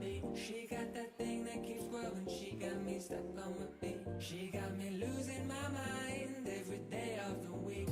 beat. She got that thing that keeps growing. She got me stuck on repeat. She got me losing my mind every day of the week.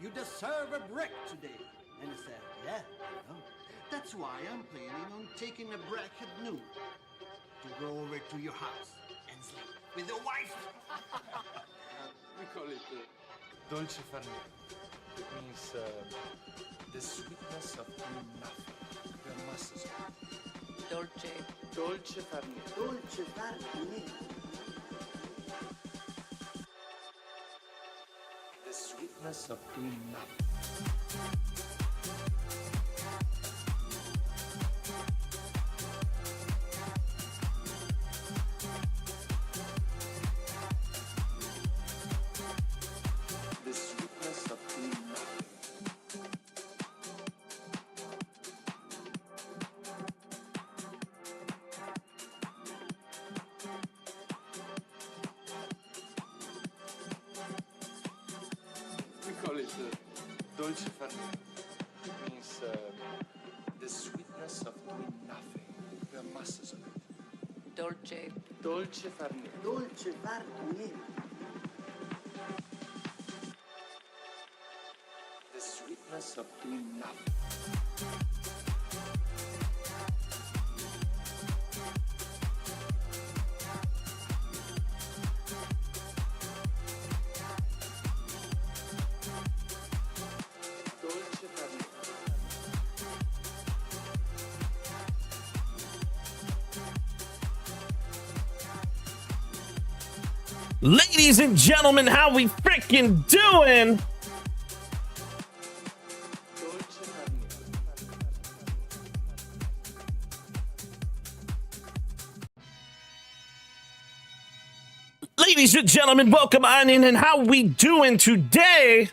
You deserve a break today. And he said, yeah, I know. That's why I'm planning on taking a break at noon to go over to your house and sleep with your wife. We call it dolce far niente. It means the sweetness of doing nothing. Your muscles. Dolce far niente. Dolce far niente. The sweetness of doing nothing. The sweetness of doing nothing. We call it dolce far niente. It means the sweetness of doing nothing. We are masters of it. Dolce far niente. Dolce far niente. The sweetness of doing nothing. Dolce far niente. Ladies and gentlemen, how we freaking doing? Dolce far niente. Ladies and gentlemen, welcome on in, and how we doing today?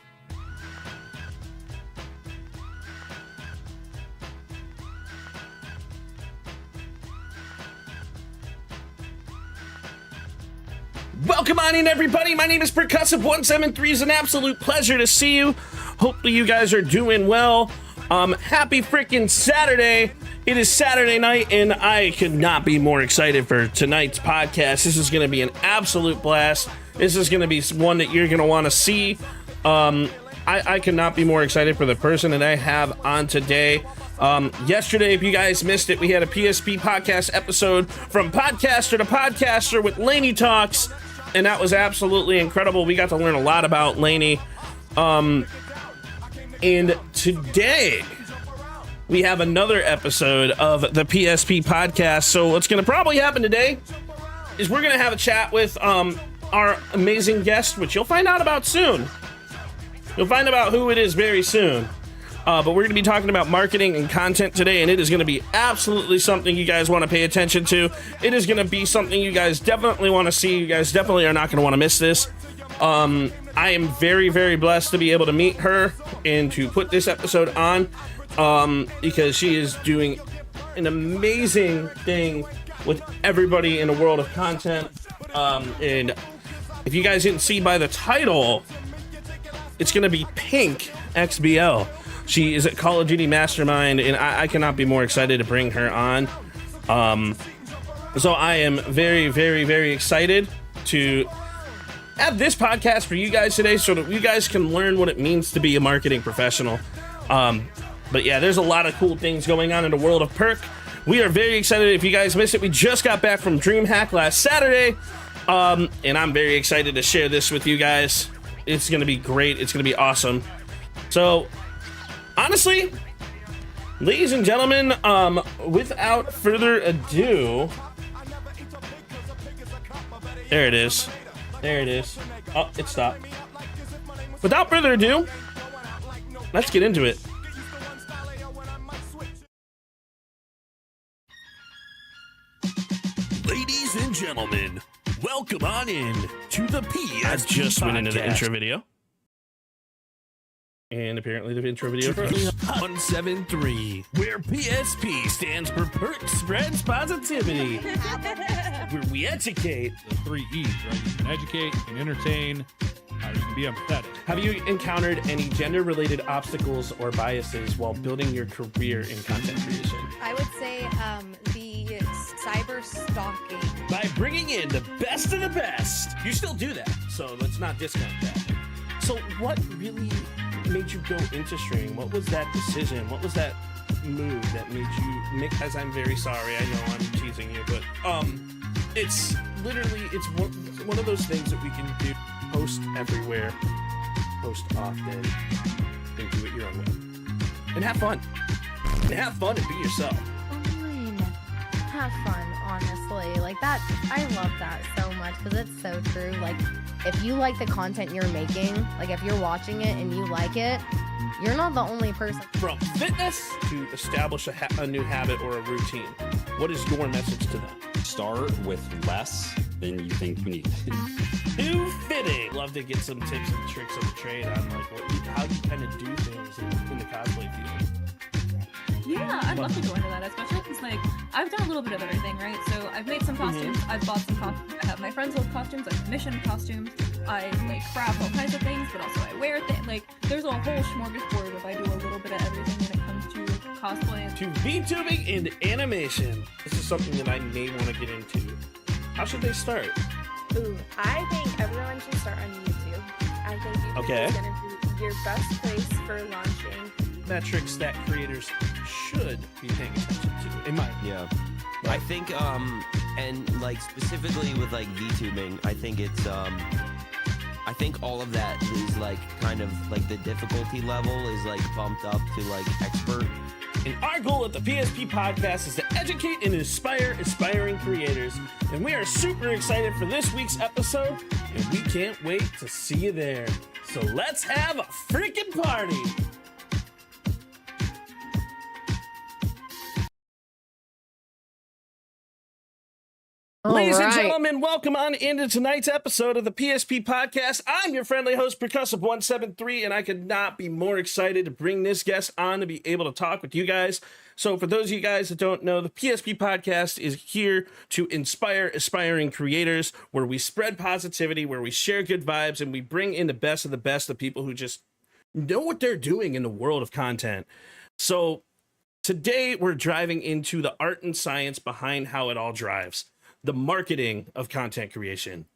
Welcome on in, everybody. My name is Percussive173. It's an absolute pleasure to see you. Hopefully you guys are doing well. Happy freaking Saturday. It is Saturday night, and I could not be more excited for tonight's podcast. This is going to be an absolute blast. This is going to be one that you're going to want to see. I could not be more excited for the person that I have on today. Yesterday, if you guys missed it, we had a PSP Podcast episode from podcaster to podcaster with Laney Talks, and that was absolutely incredible. We got to learn a lot about Laney. And today we have another episode of the PSP Podcast. So what's going to probably happen today is we're going to have a chat with our amazing guest, which you'll find out about soon. You'll find out who it is very soon. But we're going to be talking about marketing and content today, and it is going to be absolutely something you guys want to pay attention to. It is going to be something you guys definitely want to see. You guys definitely are not going to want to miss this. I am very, very blessed to be able to meet her and to put this episode on because she is doing an amazing thing with everybody in the world of content. And if you guys didn't see by the title, it's going to be Pink XBL. She is at Call of Duty Mastermind, and I cannot be more excited to bring her on. So I am very, very, very excited to have this podcast for you guys today so that you guys can learn what it means to be a marketing professional. But yeah, there's a lot of cool things going on in the world of perk. We are very excited. If you guys missed it, we just got back from DreamHack last Saturday, and I'm very excited to share this with you guys. It's going to be great. It's going to be awesome. So honestly, ladies and gentlemen, without further ado, there it is. There it is. Oh, it stopped. Without further ado, let's get into it. Ladies and gentlemen, welcome on in to the PSP I just went into the Podcast. intro video. And apparently the intro video froze. 173, where PSP stands for Perk Spreads Positivity, where we educate. The 3 E's, right? You can educate, you can entertain, you can be empathetic. Have you encountered any gender-related obstacles or biases while building your career in content creation? I would say the cyber stalking. By bringing in the best of the best. You still do that, so let's not discount that. So what really made you go into streaming? What was that decision? What was that move that made you make, as I'm very sorry, I know I'm teasing you, but it's literally, it's one of those things that we can do, post everywhere, post often, and do it your own way. And have fun. And have fun and be yourself. Fine. Have fun, honestly. Like that, I love that so much because it's so true. Like, if you like the content you're making, like if you're watching it and you like it, you're not the only person. From fitness to establish a new habit or a routine, what is your message to them? Start with less than you think you need. Too fitting. Love to get some tips and tricks of the trade on like how you kind of do things in the cosplay field. Yeah, I'd love to go into that, especially because, like, I've done a little bit of everything, right? So I've made some costumes, I've bought some costumes, I have my friends' old costumes, I've commissioned costumes, I, like, craft all kinds of things, but also I wear things. Like, there's a whole smorgasbord of I do a little bit of everything when it comes to cosplay. To VTubing and animation. This is something that I may want to get into. How should they start? Ooh, I think everyone should start on YouTube. I think YouTube is going to be your best place for launching metrics that creators should be paying attention to, in my opinion. Yeah. I think, and like specifically with like VTubing, I think it's, I think all of that is like kind of like the difficulty level is like bumped up to like expert. And our goal at the PSP Podcast is to educate and inspire aspiring creators. And we are super excited for this week's episode, and we can't wait to see you there. So let's have a freaking party! Ladies and gentlemen, welcome on into tonight's episode of the PSP Podcast. I'm your friendly host, Percussive173, and I could not be more excited to bring this guest on to be able to talk with you guys. So for those of you guys that don't know, the PSP Podcast is here to inspire aspiring creators, where we spread positivity, where we share good vibes, and we bring in the best of people who just know what they're doing in the world of content. So today we're driving into the art and science behind how it all drives. The marketing of content creation.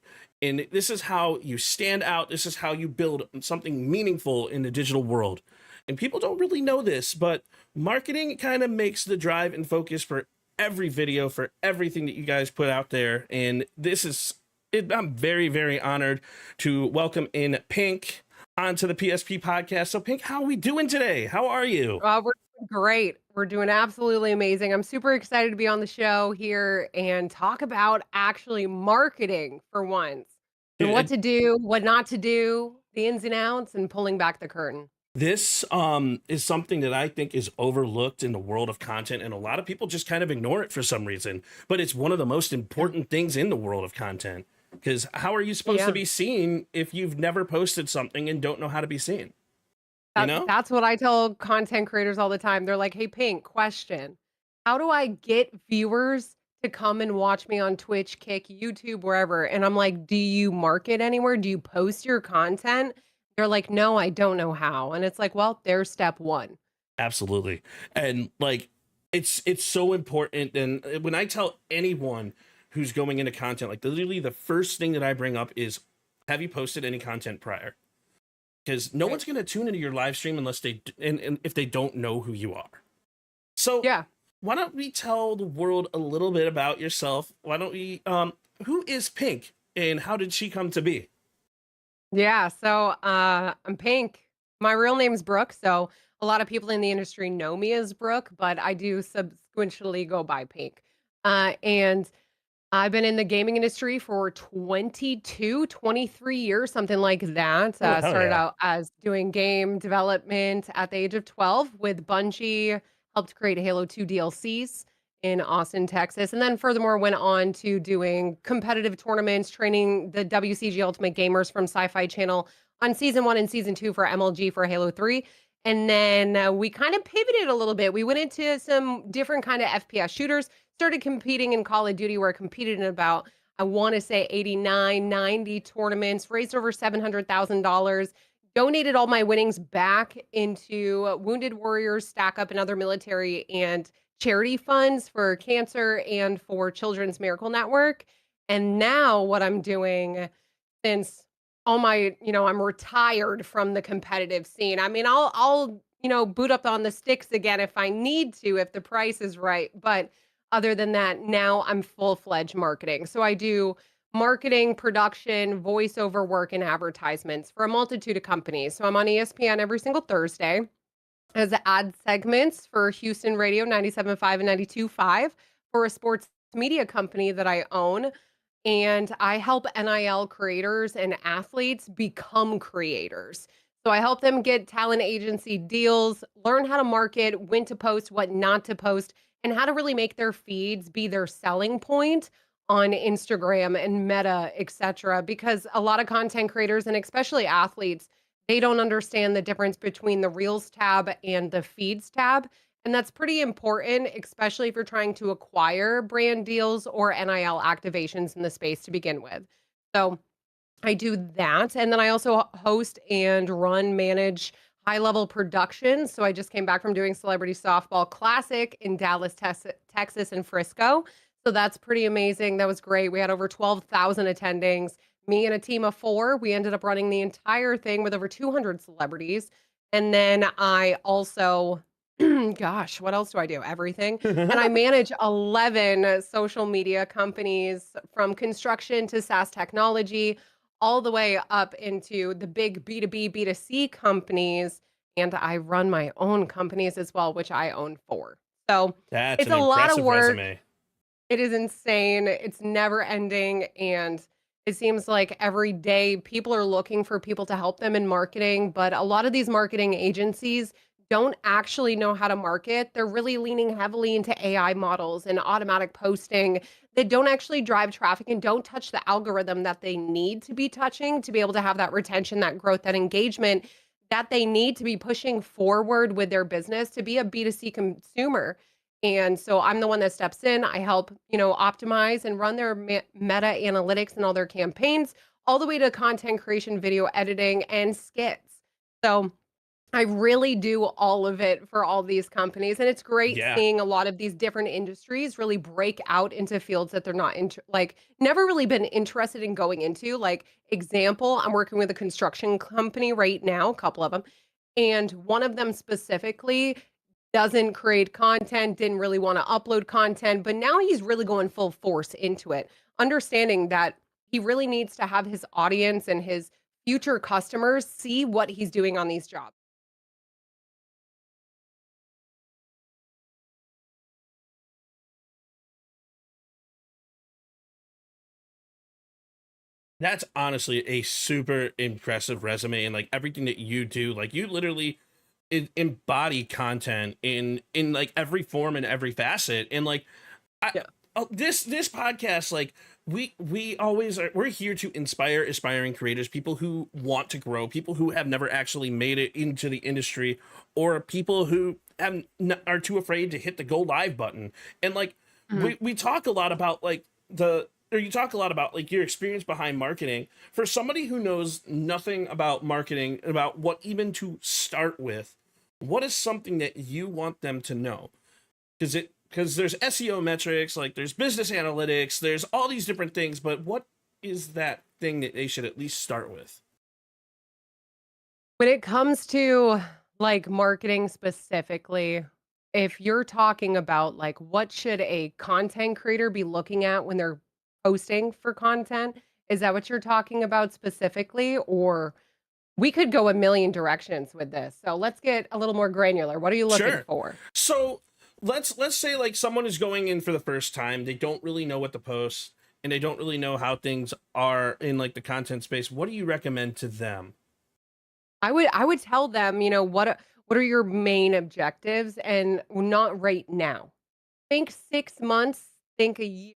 And this is how you stand out. This is how you build something meaningful in the digital world. And people don't really know this, but marketing kind of makes the drive and focus for every video, for everything that you guys put out there. And this is, I'm very, very honored to welcome in Pink. onto the PSP podcast. So, Pink, how are we doing today? How are you? We're doing great. We're doing absolutely amazing. I'm super excited to be on the show here and talk about actually marketing for once. And what to do, what not to do, the ins and outs, and pulling back the curtain. This is something that I think is overlooked in the world of content, and a lot of people just kind of ignore it for some reason. But it's one of the most important things in the world of content, because how are you supposed to be seen if you've never posted something and don't know how to be seen? That's what I tell content creators all the time. They're like, hey, Pink, question. How do I get viewers to come and watch me on Twitch, Kick, YouTube, wherever? And I'm like, do you market anywhere? Do you post your content? They're like, no, I don't know how. And it's like, well, there's step one. Absolutely. And like, it's so important. And when I tell anyone who's going into content, like literally the first thing that I bring up is, have you posted any content prior? Because no one's going to tune into your live stream unless and if they don't know who you are. So why don't we tell the world a little bit about yourself? Why don't we, who is Pink and how did she come to be? Yeah, so I'm Pink. My real name's Brooke, so a lot of people in the industry know me as Brooke, but I do subsequently go by Pink. And I've been in the gaming industry for 23 years, something like that. Started out as doing game development at the age of 12 with Bungie, helped create Halo 2 DLCs in Austin, Texas. And then furthermore, went on to doing competitive tournaments, training the WCG Ultimate Gamers from Sci-Fi Channel on Season 1 and Season 2 for MLG for Halo 3. And then we kind of pivoted a little bit. We went into some different kind of FPS shooters, started competing in Call of Duty, where I competed in about, I want to say 89, 90 tournaments, raised over $700,000, donated all my winnings back into Wounded Warriors, Stack Up, and other military and charity funds for cancer and for Children's Miracle Network. And now what I'm doing, since all my, I'm retired from the competitive scene. I mean, I'll boot up on the sticks again if I need to, if the price is right. But other than that, now I'm full-fledged marketing. So I do marketing, production, voiceover work, and advertisements for a multitude of companies. So I'm on ESPN every single Thursday as ad segments for Houston Radio 97.5 and 92.5 for a sports media company that I own. And I help NIL creators and athletes become creators. So I help them get talent agency deals, learn how to market, when to post, what not to post, and how to really make their feeds be their selling point on Instagram and Meta, etc. Because a lot of content creators, and especially athletes, they don't understand the difference between the Reels tab and the Feeds tab. And that's pretty important, especially if you're trying to acquire brand deals or NIL activations in the space to begin with. So I do that. And then I also host and manage high-level productions. So I just came back from doing Celebrity Softball Classic in Dallas, Texas, and Frisco. So that's pretty amazing. That was great. We had over 12,000 attendings. Me and a team of 4. We ended up running the entire thing with over 200 celebrities. And then I also, gosh, what else do I do? Everything. And I manage 11 social media companies, from construction to SaaS technology, all the way up into the big B2B, B2C companies. And I run my own companies as well, which I own 4. So it's a lot of work. Resume. It is insane. It's never ending. And it seems like every day people are looking for people to help them in marketing. But a lot of these marketing agencies don't actually know how to market. They're really leaning heavily into AI models and automatic posting that don't actually drive traffic and don't touch the algorithm that they need to be touching to be able to have that retention, that growth, that engagement that they need to be pushing forward with their business to be a B2C consumer. And so I'm the one that steps in. I help, optimize and run their meta analytics and all their campaigns, all the way to content creation, video editing, and skits. So I really do all of it for all these companies. And it's great seeing a lot of these different industries really break out into fields that they're not never really been interested in going into. Like, example, I'm working with a construction company right now, a couple of them. And one of them specifically doesn't create content, didn't really want to upload content, but now he's really going full force into it, understanding that he really needs to have his audience and his future customers see what he's doing on these jobs. That's honestly a super impressive resume, and like everything that you do, like you literally embody content in like every form and every facet. And like this podcast, like we always are, we're here to inspire aspiring creators, people who want to grow, people who have never actually made it into the industry, or people who are too afraid to hit the go live button. And like we talk a lot about like you talk a lot about like your experience behind marketing. For somebody who knows nothing about marketing, about what even to start with, what is something that you want them to know? Because there's SEO metrics, like there's business analytics, there's all these different things, but what is that thing that they should at least start with? When it comes to like marketing specifically, if you're talking about like what should a content creator be looking at when they're posting for content, is that what you're talking about specifically? Or we could go a million directions with this. So let's get a little more granular. What are you looking for? So let's say like someone is going in for the first time, they don't really know what to post, and they don't really know how things are in like the content space. What do you recommend to them? I would tell them, you know, what are your main objectives, and not right now. Think 6 months, think a year.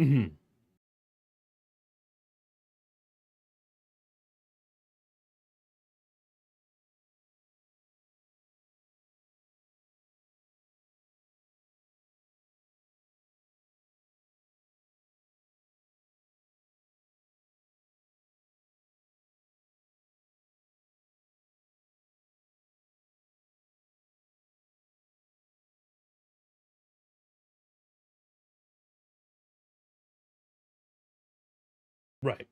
Mm-hmm. Right.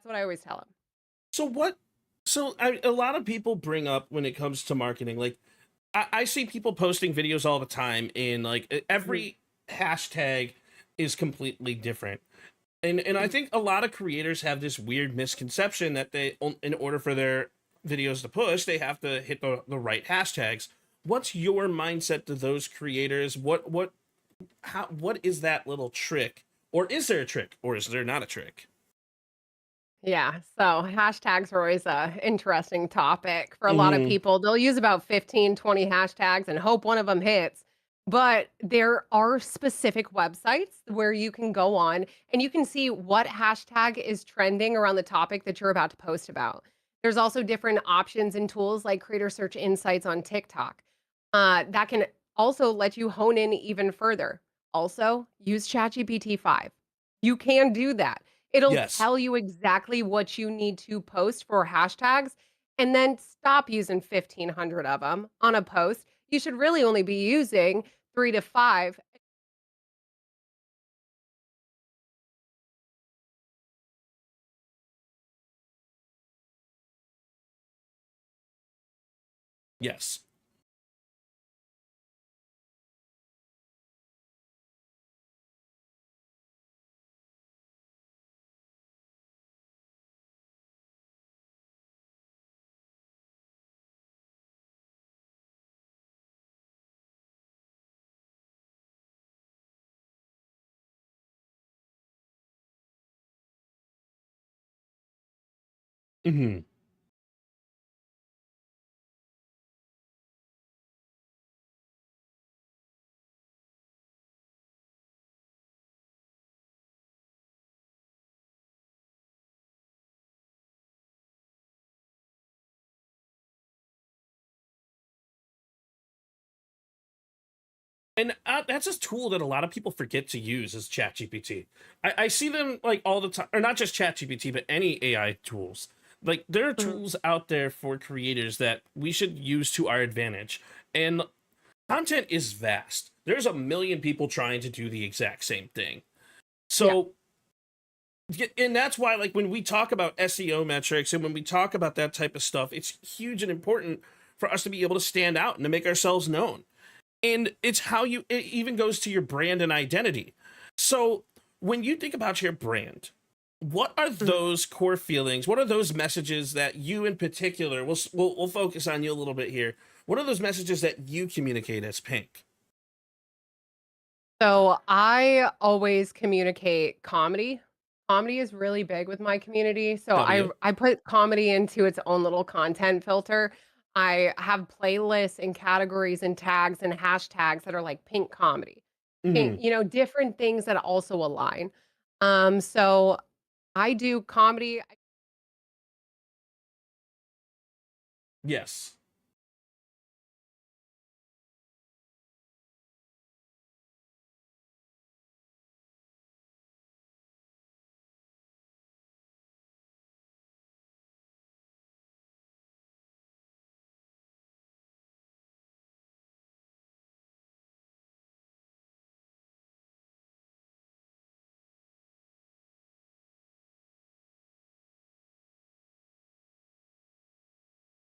That's what I always tell them. So a lot of people bring up when it comes to marketing, like I see people posting videos all the time, and like every hashtag is completely different. And I think a lot of creators have this weird misconception that in order for their videos to push, they have to hit the right hashtags. What's your mindset to those creators? What is that little trick? Or is there a trick? Or is there not a trick? Yeah, so hashtags are always a interesting topic for a lot of people. They'll use about 15, 20 hashtags and hope one of them hits. But there are specific websites where you can go on and you can see what hashtag is trending around the topic that you're about to post about. There's also different options and tools like Creator Search Insights on TikTok that can also let you hone in even further. Also, use ChatGPT 5. You can do that. It'll Yes. tell you exactly what you need to post for hashtags and then stop using 1,500 of them on a post. You should really only be using 3 to 5. Yes. Hmm. And that's a tool that a lot of people forget to use is ChatGPT. I see them like all the time, or not just ChatGPT, but any AI tools. Like there are Mhm. tools out there for creators that we should use to our advantage. And content is vast. There's a million people trying to do the exact same thing. So, and that's why, like, when we talk about SEO metrics and when we talk about that type of stuff, it's huge and important for us to be able to stand out and to make ourselves known. And it's how it even goes to your brand and identity. So when you think about your brand, what are those core feelings? What are those messages that you in particular, we'll focus on you a little bit here. What are those messages that you communicate as Pink? So I always communicate comedy. Comedy is really big with my community. So I W. I put comedy into its own little content filter. I have playlists and categories and tags and hashtags that are like pink comedy. Pink, Hmm. different things that also align. So I do comedy. Yes.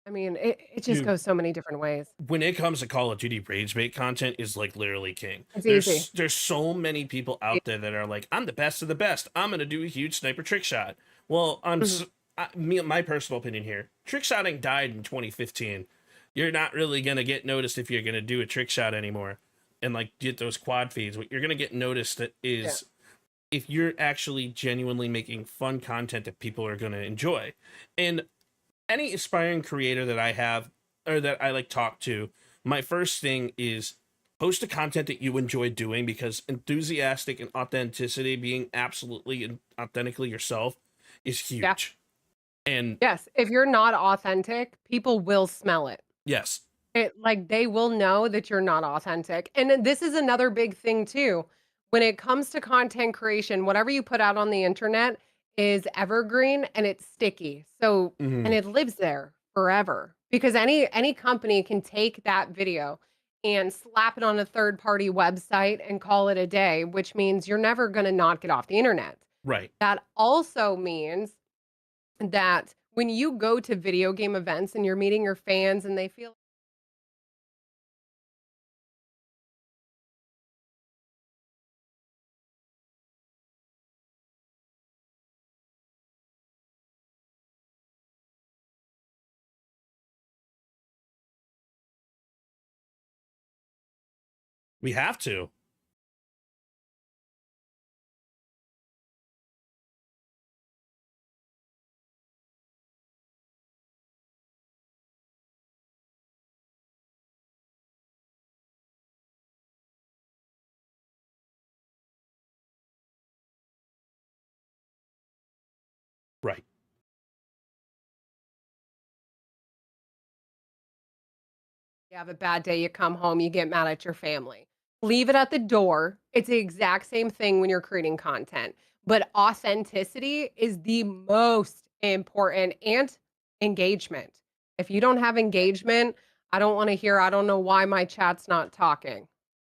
I mean, it just Dude, goes so many different ways. when it comes to Call of Duty rage bait content is like literally king. It's easy. There's so many people out there that are like, I'm the best of the best. I'm gonna do a huge sniper trick shot. Well, Mhm. my personal opinion here, trick shotting died in 2015. You're not really gonna get noticed if you're gonna do a trick shot anymore, and like get those quad feeds. What you're gonna get noticed Yeah. is if you're actually genuinely making fun content that people are gonna enjoy, and any aspiring creator that I have or that I like talk to, my first thing is post the content that you enjoy doing because enthusiastic and authenticity, being absolutely and authentically yourself, is Yeah. huge. And Yes, if you're not authentic, people will smell it. yes, Like, they will know that you're not authentic, and then this is another big thing too. When it comes to content creation, whatever you put out on the internet is evergreen and it's sticky, so and mhm, it lives there forever because any company can take that video and slap it on a third-party website and call it a day, which means you're never gonna not get off the internet. right. That also means that when you go to video game events and you're meeting your fans and they feel We have to. Right. you have a bad day, you come home, you get mad at your family. Leave it at the door. It's the exact same thing when you're creating content. but authenticity is the most important, and engagement. If you don't have engagement, I don't want to hear, I don't know why my chat's not talking.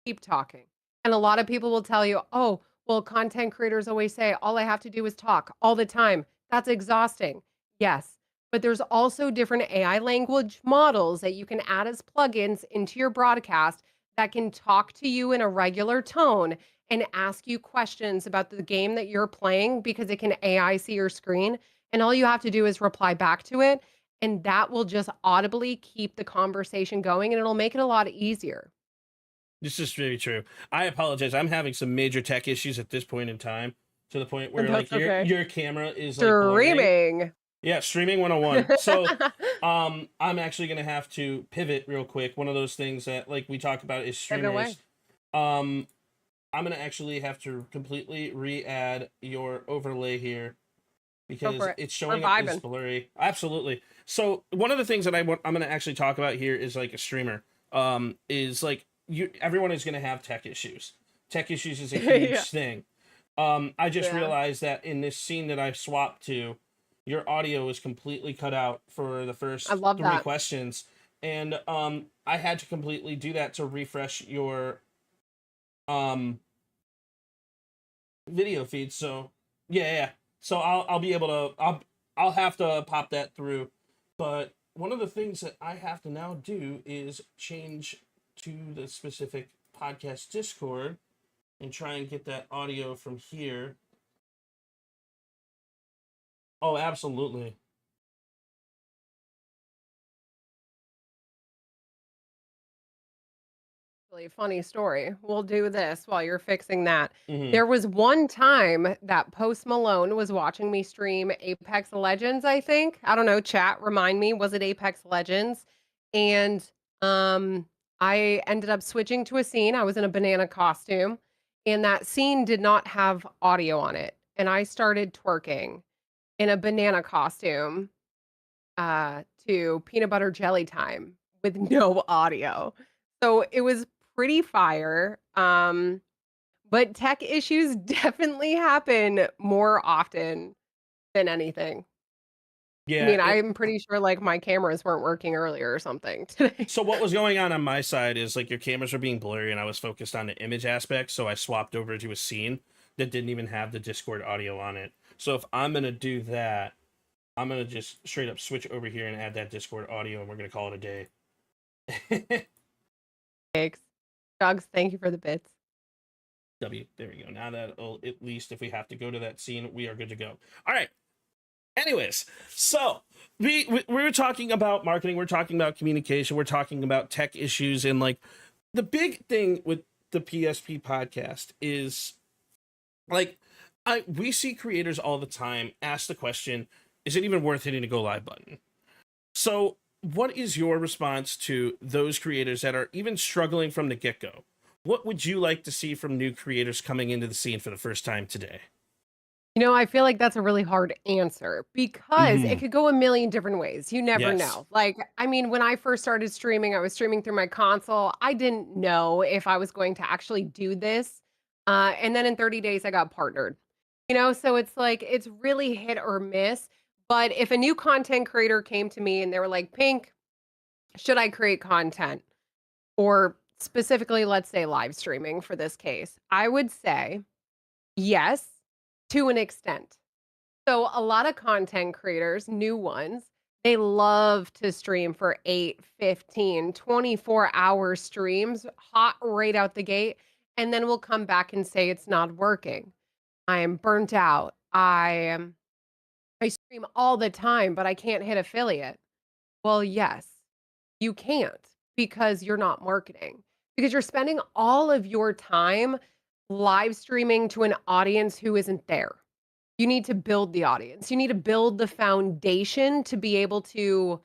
Keep talking. And a lot of people will tell you, oh, well, content creators always say, all I have to do is talk all the time. That's exhausting. Yes. But there's also different AI language models that you can add as plugins into your broadcast that can talk to you in a regular tone and ask you questions about the game that you're playing because it can AI see your screen. And all you have to do is reply back to it. And that will just audibly keep the conversation going, and it'll make it a lot easier. This is very true. I apologize. I'm having some major tech issues at this point in time, to the point where like your camera is like streaming. Yeah, streaming 101. So I'm actually gonna have to pivot real quick. One of those things that like we talk about is streamers. I'm gonna actually have to completely re-add your overlay here because it's showing up as blurry. Absolutely. So one of the things that I'm gonna actually talk about here is like a streamer. Is like everyone is gonna have tech issues. Tech issues is a huge thing. I just realized that in this scene that I swapped to, your audio is completely cut out for the first 3 questions. And I had to completely do that to refresh your video feed. So yeah. So I'll be able to I'll have to pop that through. But one of the things that I have to now do is change to the specific podcast Discord and try and get that audio from here. Oh, absolutely. Really funny story. We'll do this while you're fixing that. There was one time that Post Malone was watching me stream Apex Legends, I think. I don't know, chat, remind me, was it Apex Legends? And I ended up switching to a scene. I was in a banana costume, and that scene did not have audio on it. And I started twerking in a banana costume to Peanut Butter Jelly Time with no audio. So it was pretty fire. But tech issues definitely happen more often than anything. Yeah. I mean, I'm pretty sure like my cameras weren't working earlier or something today. So what was going on my side is like your cameras were being blurry and I was focused on the image aspect. So I swapped over to a scene that didn't even have the Discord audio on it. So if I'm going to do that, I'm going to just straight up switch over here and add that Discord audio and we're going to call it a day. Thanks. Dogs, thank you for the bits. There we go. Now that at least if we have to go to that scene, we are good to go. All right. Anyways, so we were talking about marketing, we're talking about communication, we're talking about tech issues, and like the big thing with the PSP podcast is like we see creators all the time ask the question, is it even worth hitting the go live button? So what is your response to those creators that are even struggling from the get-go? What would you like to see from new creators coming into the scene for the first time today? You know, I feel like that's a really hard answer because it could go a million different ways. You never know. Like, I mean, when I first started streaming, I was streaming through my console. I didn't know if I was going to actually do this. And then in 30 days, I got partnered. You know, so it's like, it's really hit or miss. But if a new content creator came to me and they were like, Pink, should I create content? Or specifically, let's say live streaming for this case, I would say yes, to an extent. So a lot of content creators, new ones, they love to stream for 8, 15, 24-hour streams, hot right out the gate, and then we'll come back and say it's not working. I am burnt out. I stream all the time, but I can't hit affiliate. Well, yes, you can't because you're not marketing. Because you're spending all of your time live streaming to an audience who isn't there. You need to build the audience. You need to build the foundation to be able to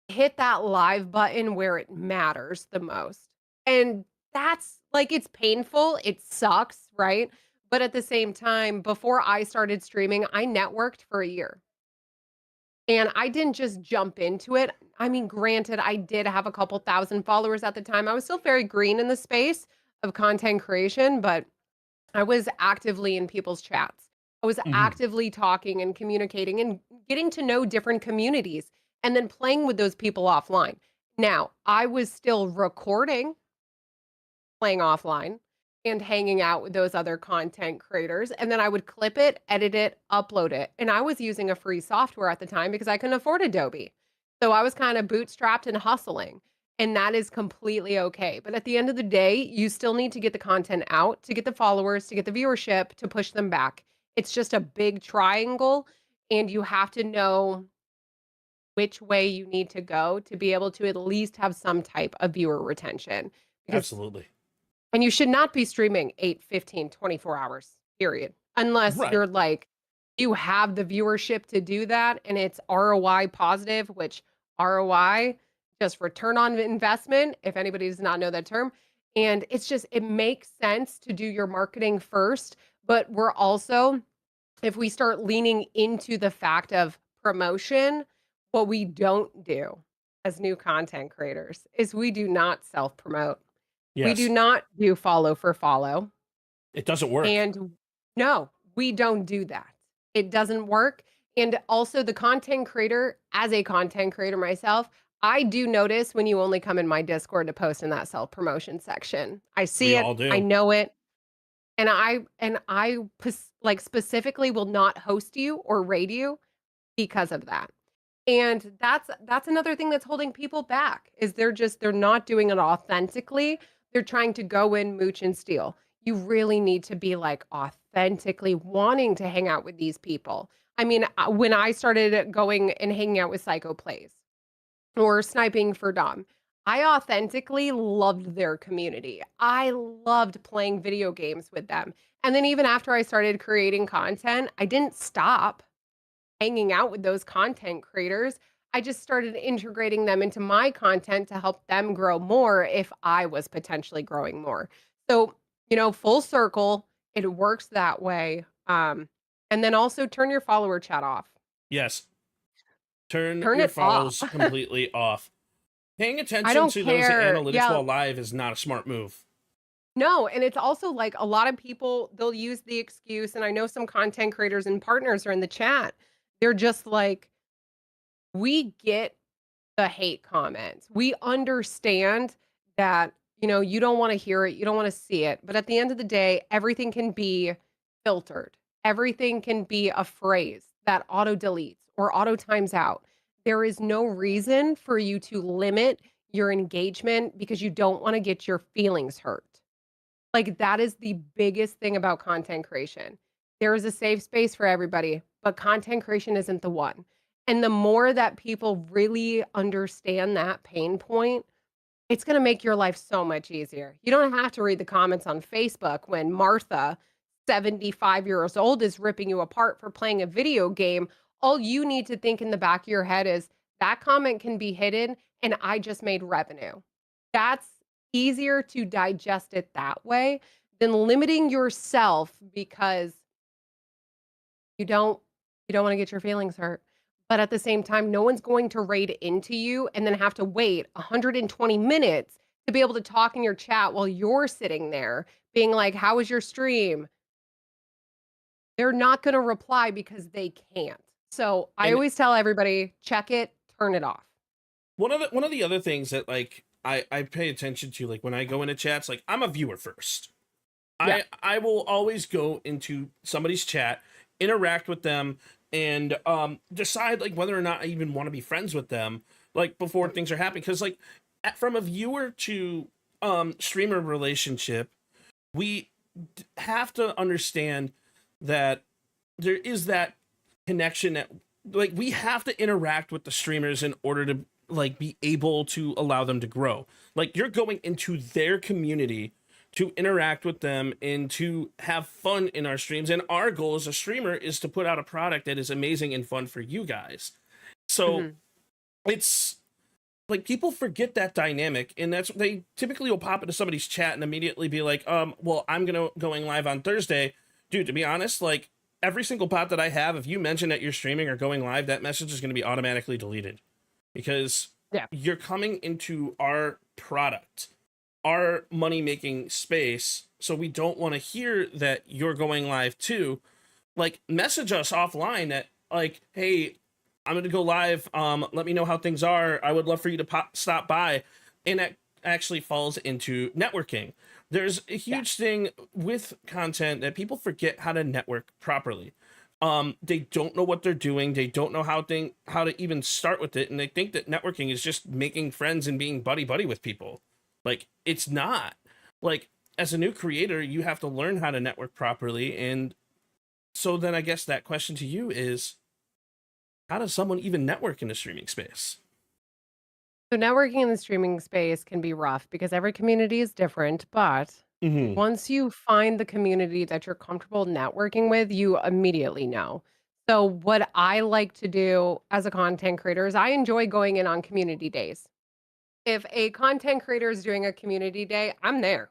hit that live button where it matters the most. And that's like, it's painful. It sucks, right? But at the same time, before I started streaming, I networked for a year. And I didn't just jump into it. I mean, granted, I did have a couple thousand followers at the time. I was still very green in the space of content creation, but I was actively in people's chats. I was actively talking and communicating and getting to know different communities and then playing with those people offline. Now, I was still recording, playing offline, and hanging out with those other content creators. And then I would clip it, edit it, upload it. And I was using a free software at the time because I couldn't afford Adobe. So I was kind of bootstrapped and hustling. And that is completely okay. But at the end of the day, you still need to get the content out, to get the followers, to get the viewership, to push them back. It's just a big triangle. And you have to know which way you need to go to be able to at least have some type of viewer retention. Absolutely. And you should not be streaming 8, 15, 24 hours, period. Unless you're like, you have the viewership to do that and it's ROI positive, which ROI, just return on investment, if anybody does not know that term. And it's just, it makes sense to do your marketing first. But we're also, if we start leaning into the fact of promotion, what we don't do as new content creators is we do not self-promote. Yes. We do not do follow for follow. It doesn't work. And no, we don't do that. It doesn't work. And also the content creator, as a content creator myself, I do notice when you only come in my Discord to post in that self-promotion section. I see it. I know it. And I like specifically will not host you or raid you because of that. And that's another thing that's holding people back is they're not doing it authentically. They're trying to go in, mooch, and steal. You really need to be like authentically wanting to hang out with these people. I mean, when I started going and hanging out with Psycho Plays or Sniping for Dom, I authentically loved their community. I loved playing video games with them. And then even after I started creating content, I didn't stop hanging out with those content creators. I just started integrating them into my content to help them grow more if I was potentially growing more. So, full circle, it works that way. And then also turn your follower chat off. Yes. Turn your follows completely off. Paying attention to those analytics while live is not a smart move. No, and it's also like a lot of people, they'll use the excuse, and I know some content creators and partners are in the chat. They're just like, we get the hate comments. We understand that, you don't want to hear it. You don't want to see it. But at the end of the day, everything can be filtered. Everything can be a phrase that auto deletes or auto times out. There is no reason for you to limit your engagement because you don't want to get your feelings hurt. Like that is the biggest thing about content creation. There is a safe space for everybody, but content creation isn't the one. And the more that people really understand that pain point, it's going to make your life so much easier. You don't have to read the comments on Facebook when Martha, 75 years old, is ripping you apart for playing a video game. All you need to think in the back of your head is that comment can be hidden and I just made revenue. That's easier to digest it that way than limiting yourself because you don't want to get your feelings hurt. But at the same time, no one's going to raid into you and then have to wait 120 minutes to be able to talk in your chat while you're sitting there being like, how was your stream? They're not going to reply because they can't. So I always tell everybody, check it, turn it off. One of the other things that like I pay attention to, like when I go into chats, like I'm a viewer first. Yeah. I will always go into somebody's chat, interact with them, and decide like whether or not I even want to be friends with them, like before things are happening. Because like from a viewer to streamer relationship, we have to understand that there is that connection that like we have to interact with the streamers in order to like be able to allow them to grow. Like you're going into their community to interact with them and to have fun in our streams. And our goal as a streamer is to put out a product that is amazing and fun for you guys. So it's like people forget that dynamic, and that's they typically will pop into somebody's chat and immediately be like, well, I'm going live on Thursday. Dude, to be honest, like every single pot that I have, if you mention that you're streaming or going live, that message is going to be automatically deleted because you're coming into our product, our money-making space, so we don't want to hear that you're going live too, like message us offline at like, hey, I'm going to go live. Let me know how things are. I would love for you to stop by. And that actually falls into networking. There's a huge thing with content that people forget how to network properly. They don't know what they're doing. They don't know how to even start with it. And they think that networking is just making friends and being buddy with people. Like, it's not. Like, as a new creator, you have to learn how to network properly. And so then I guess that question to you is, how does someone even network in the streaming space? So networking in the streaming space can be rough because every community is different, but once you find the community that you're comfortable networking with, you immediately know. So what I like to do as a content creator is I enjoy going in on community days. If a content creator is doing a community day, I'm there,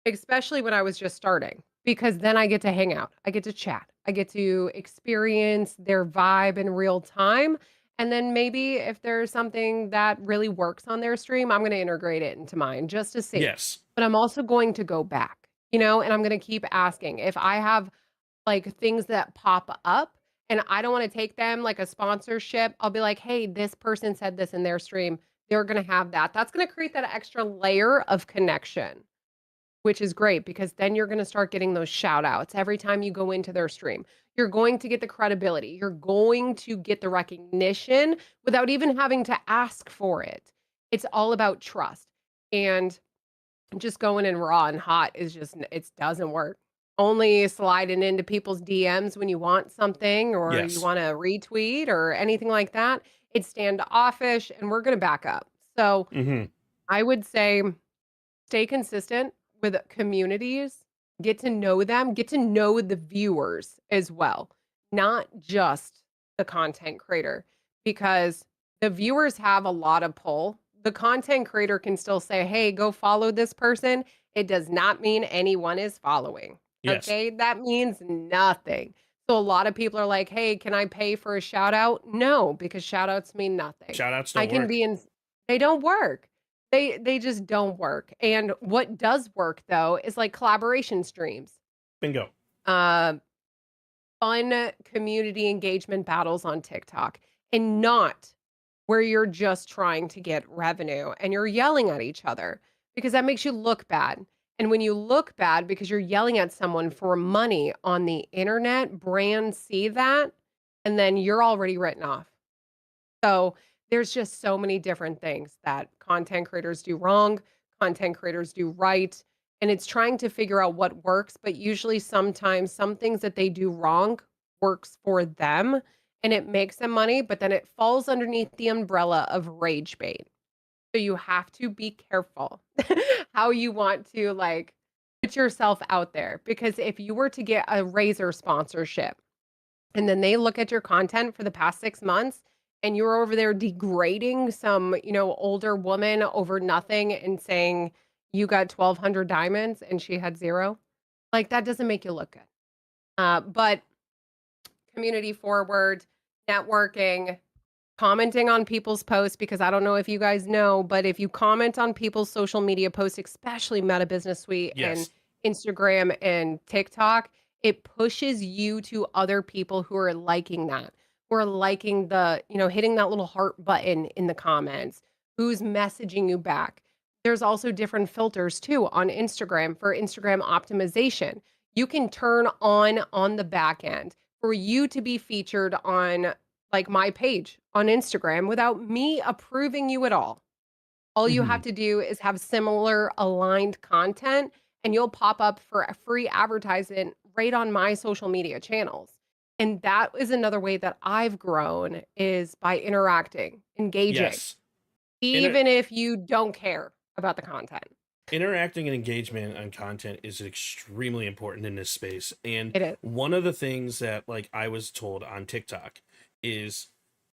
especially when I was just starting, because then I get to hang out, I get to chat, I get to experience their vibe in real time. And then maybe if there's something that really works on their stream, I'm going to integrate it into mine just to see. Yes. But I'm also going to go back, and I'm going to keep asking. If I have like things that pop up and I don't want to take them like a sponsorship, I'll be like, hey, this person said this in their stream. They're going to have that. That's going to create that extra layer of connection, which is great because then you're going to start getting those shout outs every time you go into their stream. You're going to get the credibility. You're going to get the recognition without even having to ask for it. It's all about trust. And just going in raw and hot is just, it doesn't work. Only sliding into people's DMs when you want something or you want to retweet or anything like that. It's standoffish and we're going to back up. So I would say stay consistent with communities, get to know them, get to know the viewers as well, not just the content creator, because the viewers have a lot of pull. The content creator can still say, hey, go follow this person. It does not mean anyone is following. Yes. Okay, that means nothing. So a lot of people are like, hey, can I pay for a shout out? No, because shout outs mean nothing. Shout outs don't work. They don't work. They just don't work. And what does work though is like collaboration streams. Bingo. Fun community engagement battles on TikTok, and not where you're just trying to get revenue and you're yelling at each other, because that makes you look bad. And when you look bad because you're yelling at someone for money on the internet, brands see that and then you're already written off. So there's just so many different things that content creators do wrong, content creators do right. And it's trying to figure out what works, but usually sometimes some things that they do wrong works for them and it makes them money, but then it falls underneath the umbrella of rage bait. So you have to be careful how you want to like put yourself out there, because if you were to get a Razor sponsorship and then they look at your content for the past 6 months and you're over there degrading some, older woman over nothing and saying you got 1,200 diamonds and she had 0, like that doesn't make you look good. But community forward, networking, commenting on people's posts, because I don't know if you guys know, but if you comment on people's social media posts, especially Meta Business Suite and Instagram and TikTok, it pushes you to other people who are liking that, who are liking the, hitting that little heart button in the comments, who's messaging you back. There's also different filters too on Instagram for Instagram optimization. You can turn on the back end for you to be featured on like my page on Instagram without me approving you at all. All you have to do is have similar aligned content and you'll pop up for a free advertisement right on my social media channels. And that is another way that I've grown, is by interacting, engaging, even if you don't care about the content. Interacting and engagement on content is extremely important in this space. And it is. One of the things that like I was told on TikTok is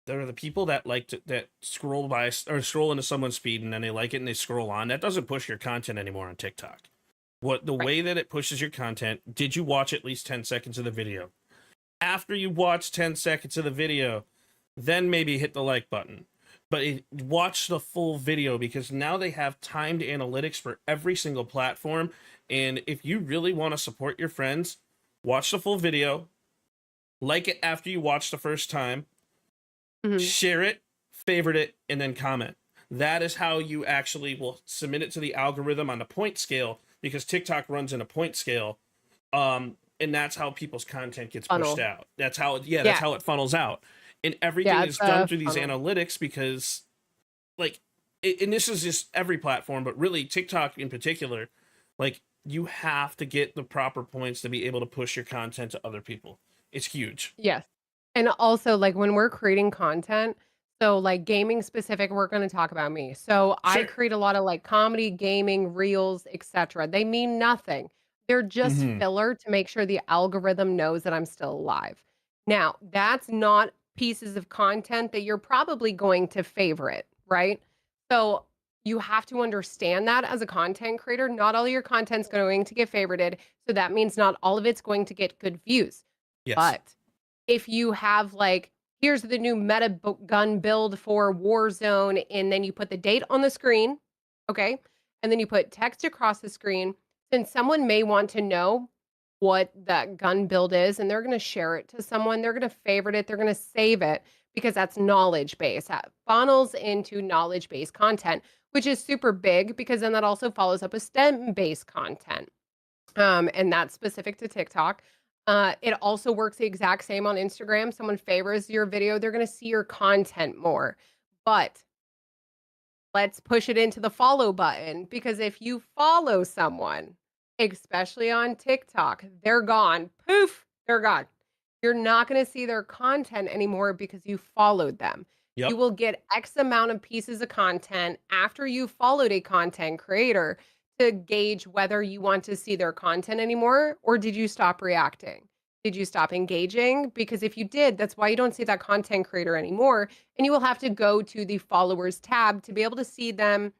there are the people that that scroll by or scroll into someone's feed and then they like it and they scroll on. That doesn't push your content anymore on TikTok. The way that it pushes your content, did you watch at least 10 seconds of the video? After you watch 10 seconds of the video, then maybe hit the like button. But watch the full video, because now they have timed analytics for every single platform. And if you really want to support your friends, watch the full video, like it after you watch the first time, Mhm. share it, favorite it, and then comment. That is how you actually will submit it to the algorithm on the point scale, because TikTok runs in a point scale. And that's how people's content gets pushed Funnel. out. That's how that's Yeah. how it funnels out. And everything Yeah, is it's done a through these funnel. analytics, because like and this is just every platform, but really TikTok in particular, like you have to get the proper points to be able to push your content to other people. It's huge. Yes. And also, like, when we're creating content, so, like, gaming specific, we're gonna talk about me. So, I Sure. create a lot of, like, comedy, gaming, reels, etcetera. They mean nothing. They're just Mhm. filler to make sure the algorithm knows that I'm still alive. Now, that's not pieces of content that you're probably going to favorite, right? So, you have to understand that as a content creator, not all your content's going to get favorited, so that means not all of it's going to get good views. Yes. But if you have like, here's the new gun build for Warzone, and then you put the date on the screen, okay? And then you put text across the screen, then someone may want to know what that gun build is, and they're gonna share it to someone, they're gonna favorite it, they're gonna save it, because that's knowledge base. That funnels into knowledge based content, which is super big, because then that also follows up with STEM based content. And that's specific to TikTok. It also works the exact same on Instagram. Someone favors your video, they're gonna see your content more. But let's push it into the follow button, because if you follow someone, especially on TikTok, they're gone. Poof, they're gone. You're not gonna see their content anymore because you followed them. Yep. You will get X amount of pieces of content after you followed a content creator to gauge whether you want to see their content anymore, or did you stop reacting? Did you stop engaging? Because if you did, that's why you don't see that content creator anymore, and you will have to go to the followers tab to be able to see them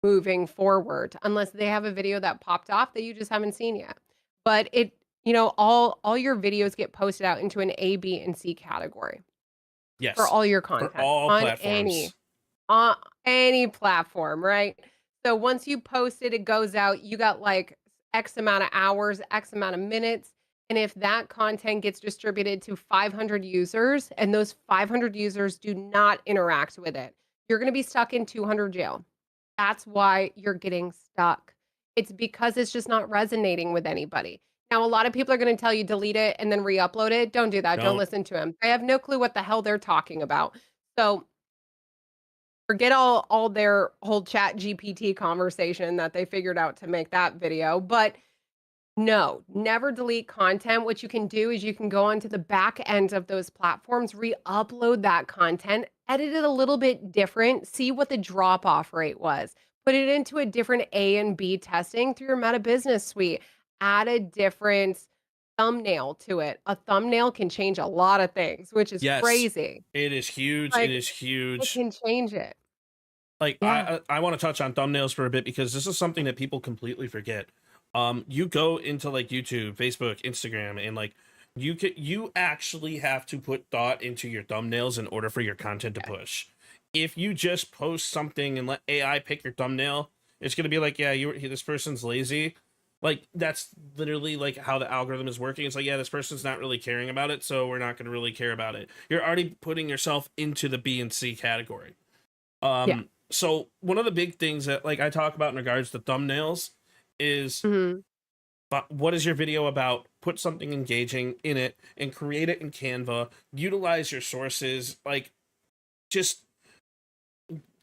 moving forward, unless they have a video that popped off that you just haven't seen yet. But it, all your videos get posted out into an A, B, and C category Yes. for all your For content all on platforms. any platform, right? So once you post it, it goes out, you got like X amount of hours, X amount of minutes. And if that content gets distributed to 500 users and those 500 users do not interact with it, you're going to be stuck in 200 jail. That's why you're getting stuck. It's because it's just not resonating with anybody. Now, a lot of people are going to tell you delete it and then re-upload it. Don't do that. Don't Don't. listen to them. They have no clue what the hell they're talking about. So forget all their whole chat GPT conversation that they figured out to make that video. But no, never delete content. What you can do is you can go onto the back end of those platforms, re-upload that content, edit it a little bit different, see what the drop-off rate was, put it into a different A and B testing through your Meta Business Suite, add a different thumbnail to it. A thumbnail can change a lot of things, which is Yes. crazy. It is huge. Like, It is it huge. can change it. Like Yeah. I want to touch on thumbnails for a bit, because this is something that people completely forget. You go into like YouTube, Facebook, Instagram, and like you actually have to put thought into your thumbnails in order for your content to push. If you just post something and let AI pick your thumbnail, it's gonna be like, yeah, this person's lazy. Like that's literally like how the algorithm is working. It's like, yeah, this person's not really caring about it, so we're not gonna really care about it. You're already putting yourself into the B and C category. Yeah. So one of the big things that like I talk about in regards to thumbnails is Mhm. what is your video about? Put something engaging in it and create it in Canva. Utilize your sources. Like just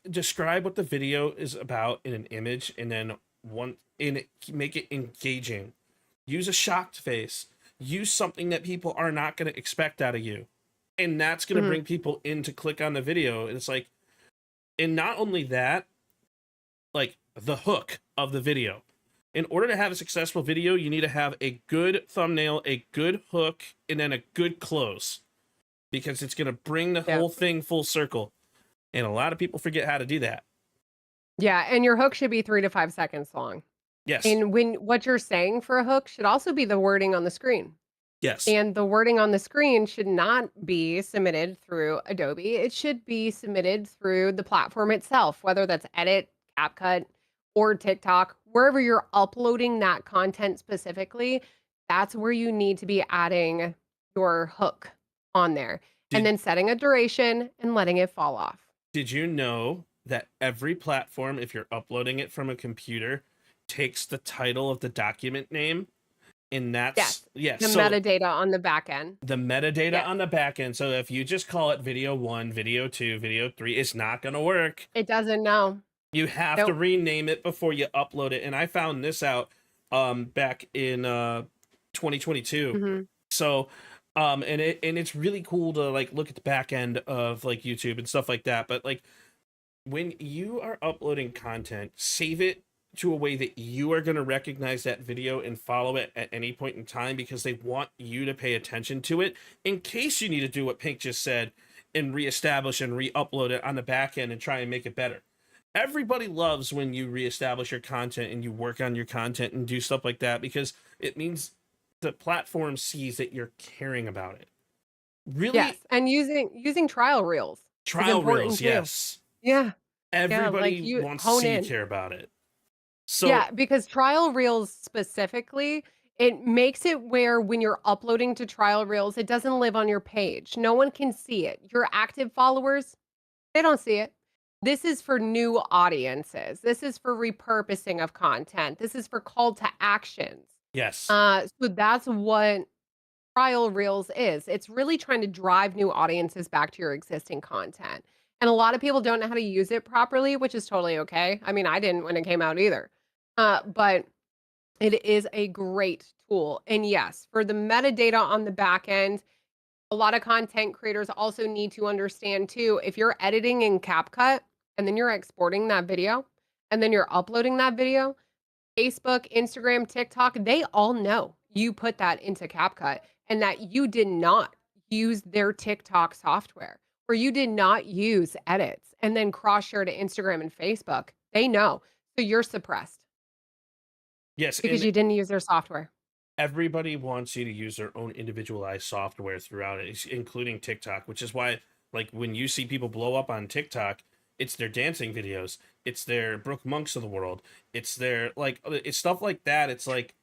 describe what the video is about in an image, and then make it engaging. Use a shocked face. Use something that people are not going to expect out of you. And that's going to Mhm. bring people in to click on the video. And it's like, and not only that, like the hook of the video. In order to have a successful video, you need to have a good thumbnail, a good hook, and then a good close, because it's going to bring the whole thing full circle. And a lot of people forget how to do that. Yeah, and your hook should be 3 to 5 seconds long. Yes. And what you're saying for a hook should also be the wording on the screen. Yes. And the wording on the screen should not be submitted through Adobe. It should be submitted through the platform itself, whether that's Edit, CapCut, or TikTok, wherever you're uploading that content specifically. That's where you need to be adding your hook on there, and then setting a duration and letting it fall off. Did you know that every platform, if you're uploading it from a computer, takes the title of the document name? And that's the metadata on the back end. The metadata on the back end. So if you just call it video 1, video 2, video 3, it's not going to work. It doesn't know. You have to rename it before you upload it. And I found this out back in 2022. Mm-hmm. So and it's really cool to like look at the back end of like YouTube and stuff like that. But like when you are uploading content, save it to a way that you are going to recognize that video and follow it at any point in time, because they want you to pay attention to it in case you need to do what Pink just said and reestablish and re-upload it on the back end and try and make it better. Everybody loves when you reestablish your content and you work on your content and do stuff like that, because it means the platform sees that you're caring about it. Really? Yes, and using trial reels. Trial reels, yes. Yeah. Everybody wants to see you care about it. So yeah, because trial reels specifically, it makes it where when you're uploading to trial reels, it doesn't live on your page. No one can see it. Your active followers, they don't see it. This is for new audiences. This is for repurposing of content. This is for call to actions. Yes. So that's what trial reels is. It's really trying to drive new audiences back to your existing content. And a lot of people don't know how to use it properly, which is totally okay. I mean, I didn't when it came out either. But it is a great tool. And yes, for the metadata on the back end, a lot of content creators also need to understand too, if you're editing in CapCut and then you're exporting that video and then you're uploading that video, Facebook, Instagram, TikTok, they all know you put that into CapCut and that you did not use their TikTok software, or you did not use edits and then cross-share to Instagram and Facebook. They know. So you're suppressed. Yes. Because you didn't use their software. Everybody wants you to use their own individualized software throughout it, including TikTok, which is why, like, when you see people blow up on TikTok, it's their dancing videos, it's their Brooke Monks of the world, it's their, like, it's stuff like that. It's like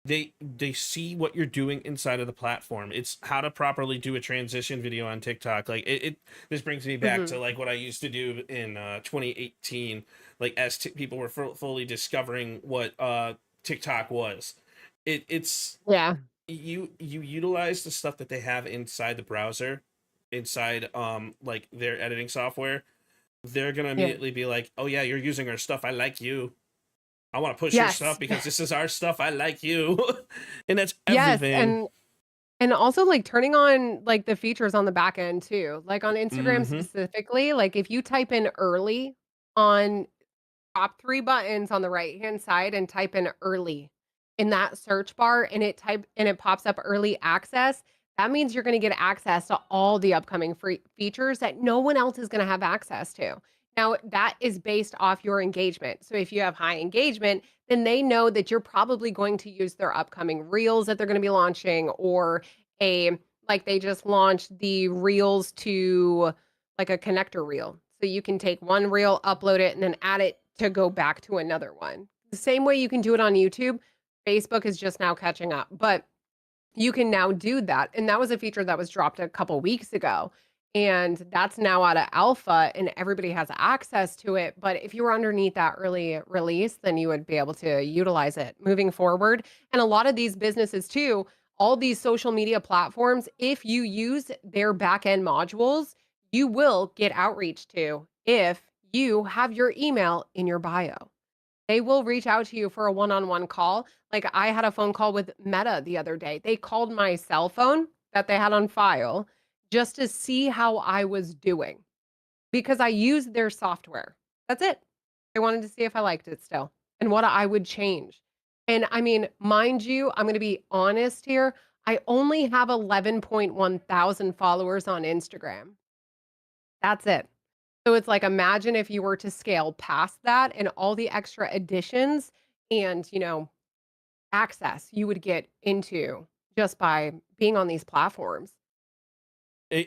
they see what you're doing inside of the platform. It's how to properly do a transition video on TikTok. Like this brings me back to like what I used to do in 2018, like as people were fully discovering what TikTok was. It's you utilize the stuff that they have inside the browser, inside like their editing software. They're gonna immediately be like, oh yeah, you're using our stuff, I like you, I want to push your stuff because this is our stuff, I like you. And that's everything. And also like turning on like the features on the back end too, like on Instagram specifically, like if you type in early on top 3 buttons on the right hand side and type in early in that search bar and it pops up early access, that means you're going to get access to all the upcoming free features that no one else is going to have access to. Now, that is based off your engagement. So if you have high engagement, then they know that you're probably going to use their upcoming reels that they're going to be launching, or like they just launched the reels to like a connector reel. So you can take one reel, upload it, and then add it to go back to another one. The same way you can do it on YouTube. Facebook is just now catching up, but you can now do that. And that was a feature that was dropped a couple weeks ago. And that's now out of alpha and everybody has access to it. But if you were underneath that early release, then you would be able to utilize it moving forward. And a lot of these businesses too, all these social media platforms, if you use their back-end modules, you will get outreach to if you have your email in your bio. They will reach out to you for a one-on-one call. Like I had a phone call with Meta the other day. They called my cell phone that they had on file just to see how I was doing because I used their software. That's it. They wanted to see if I liked it still and what I would change. And I mean, mind you, I'm going to be honest here. I only have 11.1 thousand followers on Instagram. That's it. So it's like, imagine if you were to scale past that and all the extra additions and, you know, access you would get into just by being on these platforms.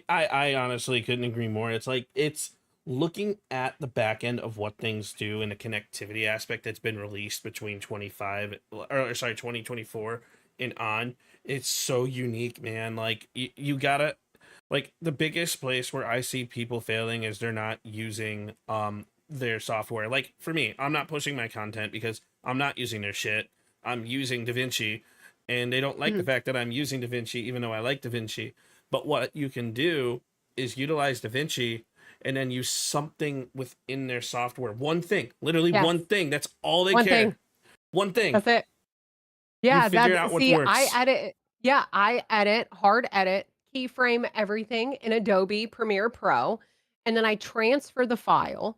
I honestly couldn't agree more. It's like, it's looking at the back end of what things do and the connectivity aspect that's been released between 2024 and on. It's so unique, man. Like you gotta, like the biggest place where I see people failing is they're not using their software. Like for me, I'm not pushing my content because I'm not using their shit. I'm using DaVinci, and they don't like the fact that I'm using DaVinci, even though I like DaVinci. But what you can do is utilize DaVinci and then use something within their software. One thing, literally one thing. That's all they care. One thing. That's it. Yeah, you figure out what works. I edit, hard edit, keyframe everything in Adobe Premiere Pro, and then I transfer the file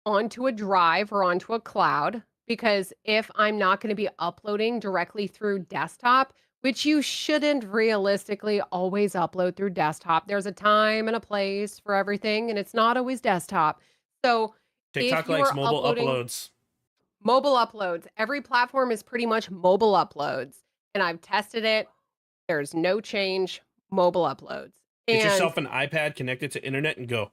onto a drive or onto a cloud, because if I'm not going to be uploading directly through desktop, which you shouldn't realistically always upload through desktop. There's a time and a place for everything, and it's not always desktop. So TikTok likes mobile uploads. Mobile uploads. Every platform is pretty much mobile uploads, and I've tested it. There's no change. Mobile uploads. Get yourself an iPad, connect it to internet, and go.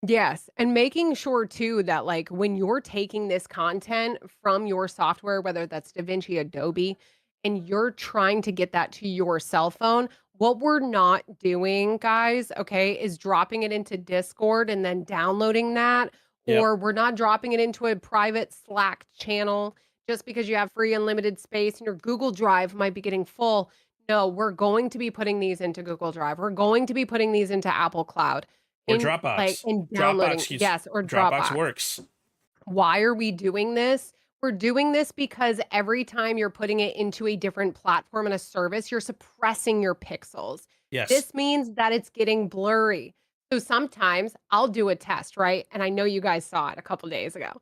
Yes, and making sure too that like when you're taking this content from your software, whether that's DaVinci, Adobe, and you're trying to get that to your cell phone, what we're not doing, guys, okay, is dropping it into Discord and then downloading that, or we're not dropping it into a private Slack channel just because you have free unlimited space and your Google Drive might be getting full. No, we're going to be putting these into Google Drive. We're going to be putting these into Apple Cloud. Or Dropbox. Like, in downloading. Yes, or Dropbox. Works. Why are we doing this? We're doing this because every time you're putting it into a different platform and a service, you're suppressing your pixels. Yes. This means that it's getting blurry. So sometimes I'll do a test, right? And I know you guys saw it a couple days ago.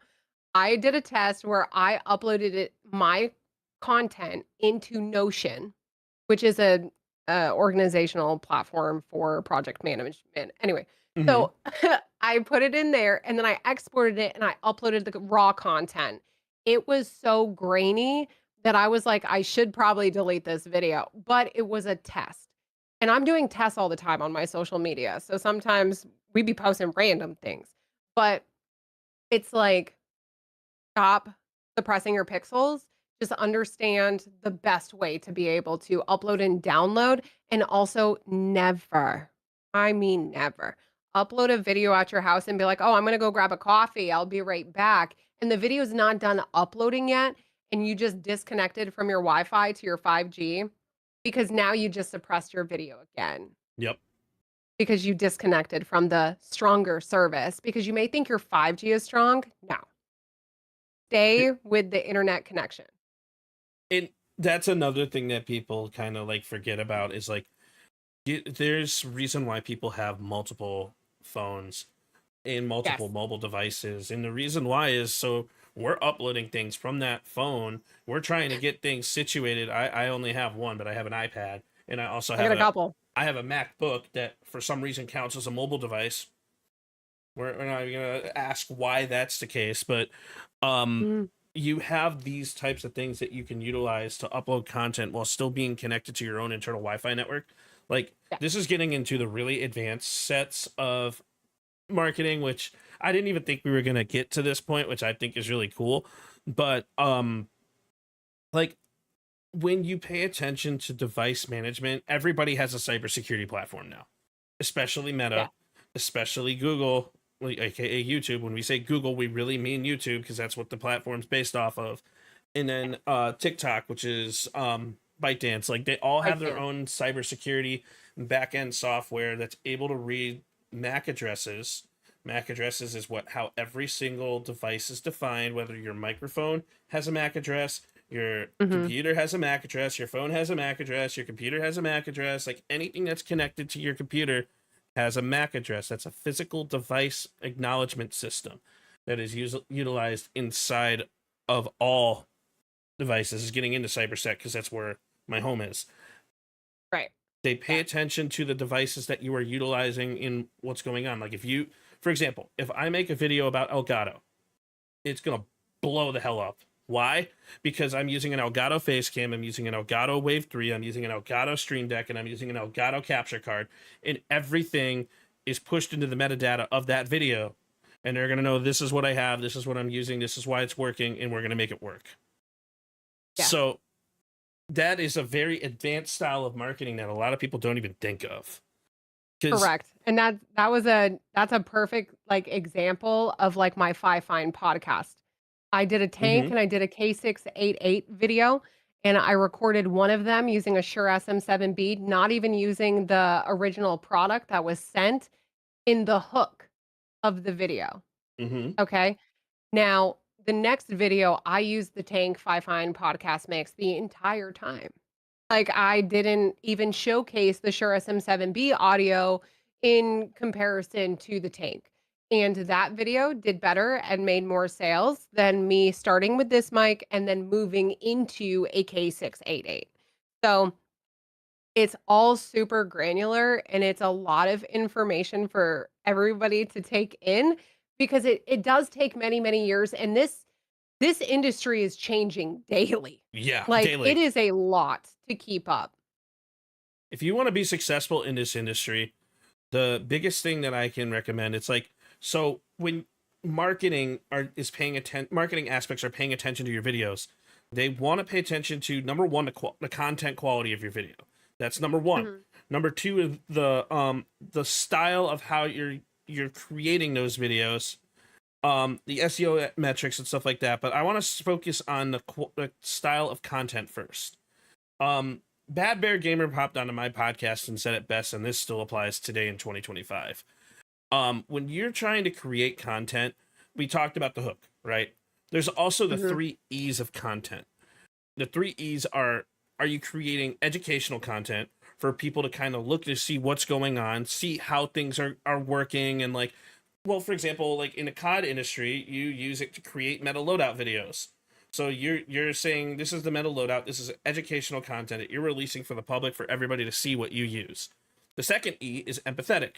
I did a test where I uploaded my content into Notion, which is a organizational platform for project management. Anyway, so I put it in there and then I exported it and I uploaded the raw content. It was so grainy that I was like, I should probably delete this video, but it was a test. And I'm doing tests all the time on my social media. So sometimes we be posting random things, but it's like, stop suppressing your pixels. Just understand the best way to be able to upload and download, and also never, I mean never, upload a video at your house and be like, oh, I'm going to go grab a coffee. I'll be right back. And the video is not done uploading yet. And you just disconnected from your Wi-Fi to your 5G because now you just suppressed your video again. Yep. Because you disconnected from the stronger service because you may think your 5G is strong. No. Stay with the internet connection. And that's another thing that people kind of like forget about is like, there's reason why people have multiple phones and multiple mobile devices. And the reason why is so we're uploading things from that phone. We're trying to get things situated. I only have one, but I have an iPad. And I also have a couple. I have a MacBook that for some reason counts as a mobile device. We're not going to ask why that's the case, but you have these types of things that you can utilize to upload content while still being connected to your own internal Wi-Fi network. Like this is getting into the really advanced sets of marketing, which I didn't even think we were going to get to this point, which I think is really cool. But like when you pay attention to device management, everybody has a cybersecurity platform now, especially Meta, especially Google, aka YouTube. When we say Google, we really mean YouTube because that's what the platform's based off of. And then TikTok, which is ByteDance, like they all have their own cybersecurity backend software that's able to read MAC addresses. MAC addresses is how every single device is defined, whether your microphone has a MAC address, your computer has a MAC address, your phone has a MAC address, your computer has a MAC address, like anything that's connected to your computer has a MAC address. That's a physical device acknowledgement system that is utilized inside of all devices. Is getting into CyberSec because that's where my home is. Right. They pay attention to the devices that you are utilizing in what's going on. Like if you, for example, if I make a video about Elgato, it's going to blow the hell up. Why? Because I'm using an Elgato Facecam, I'm using an Elgato Wave 3, I'm using an Elgato Stream Deck, and I'm using an Elgato capture card, and everything is pushed into the metadata of that video. And they're going to know this is what I have, this is what I'm using, this is why it's working, and we're going to make it work. Yeah. So that is a very advanced style of marketing that a lot of people don't even think of. Correct. And that's a perfect like example of like my Fine podcast. I did a tank and I did a K688 video and I recorded one of them using a Shure SM7B, not even using the original product that was sent in the hook of the video. Okay. Now, the next video, I used the Tank Fine podcast mix the entire time. Like, I didn't even showcase the Shure SM7B audio in comparison to the Tank. And that video did better and made more sales than me starting with this mic and then moving into a K688. So it's all super granular and it's a lot of information for everybody to take in because it does take many, many years. And this industry is changing daily. Yeah, Like daily. it is a lot to keep up. If you want to be successful in this industry, the biggest thing that I can recommend, it's like, so when marketing aspects are paying attention to your videos, they want to pay attention to number one, the content quality of your video. That's number one. Number two is the style of how you're creating those videos, the SEO metrics and stuff like that. But I want to focus on the style of content first. Bad Bear Gamer popped onto my podcast and said it best, and this still applies today in 2025. When you're trying to create content, we talked about the hook, right? There's also the 3 E's of content. The 3 E's are you creating educational content for people to kind of look to see what's going on, see how things are working, and like, well, for example, like in the COD industry, you use it to create meta loadout videos. So you're saying this is the meta loadout, this is educational content that you're releasing for the public for everybody to see what you use. The second E is empathetic.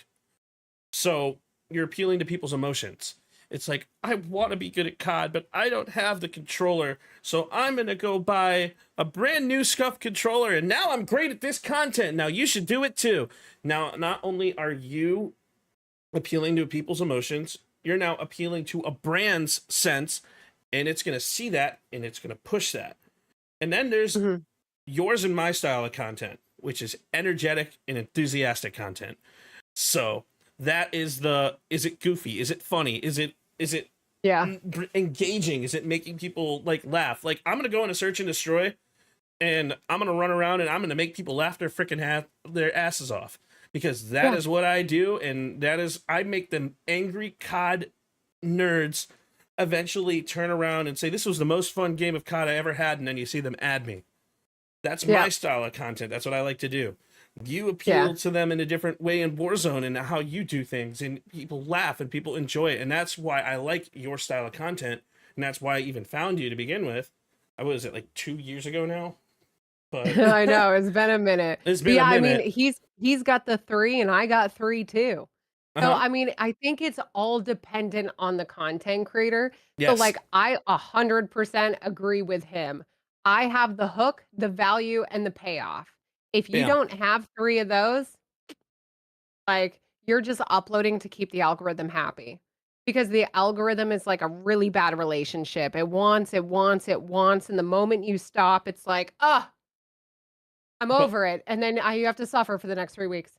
So you're appealing to people's emotions. It's like, I want to be good at COD, but I don't have the controller, so I'm going to go buy a brand new scuffed controller, and now I'm great at this content. Now you should do it too. Now, not only are you appealing to people's emotions, you're now appealing to a brand's sense, and it's going to see that, and it's going to push that. And then there's yours and my style of content, which is energetic and enthusiastic content. So that is is it goofy? Is it funny? Is it engaging? Is it making people like laugh? Like, I'm going to go into search and destroy and I'm going to run around and I'm going to make people laugh their freaking their asses off, because that is what I do. And I make them angry COD nerds eventually turn around and say, this was the most fun game of COD I ever had. And then you see them add me. That's my style of content. That's what I like to do. You appeal to them in a different way in Warzone and how you do things, and people laugh and people enjoy it. And that's why I like your style of content. And that's why I even found you to begin with. I was it like 2 years ago now. But I know it's been a minute. It's been a minute. I mean, he's got the 3 and I got 3 too. So I mean, I think it's all dependent on the content creator. Yes. So like, I 100% agree with him. I have the hook, the value, and the payoff. If you don't have 3 of those, like, you're just uploading to keep the algorithm happy. Because the algorithm is like a really bad relationship. It wants. And the moment you stop, it's like, I'm over it. And then you have to suffer for the next 3 weeks.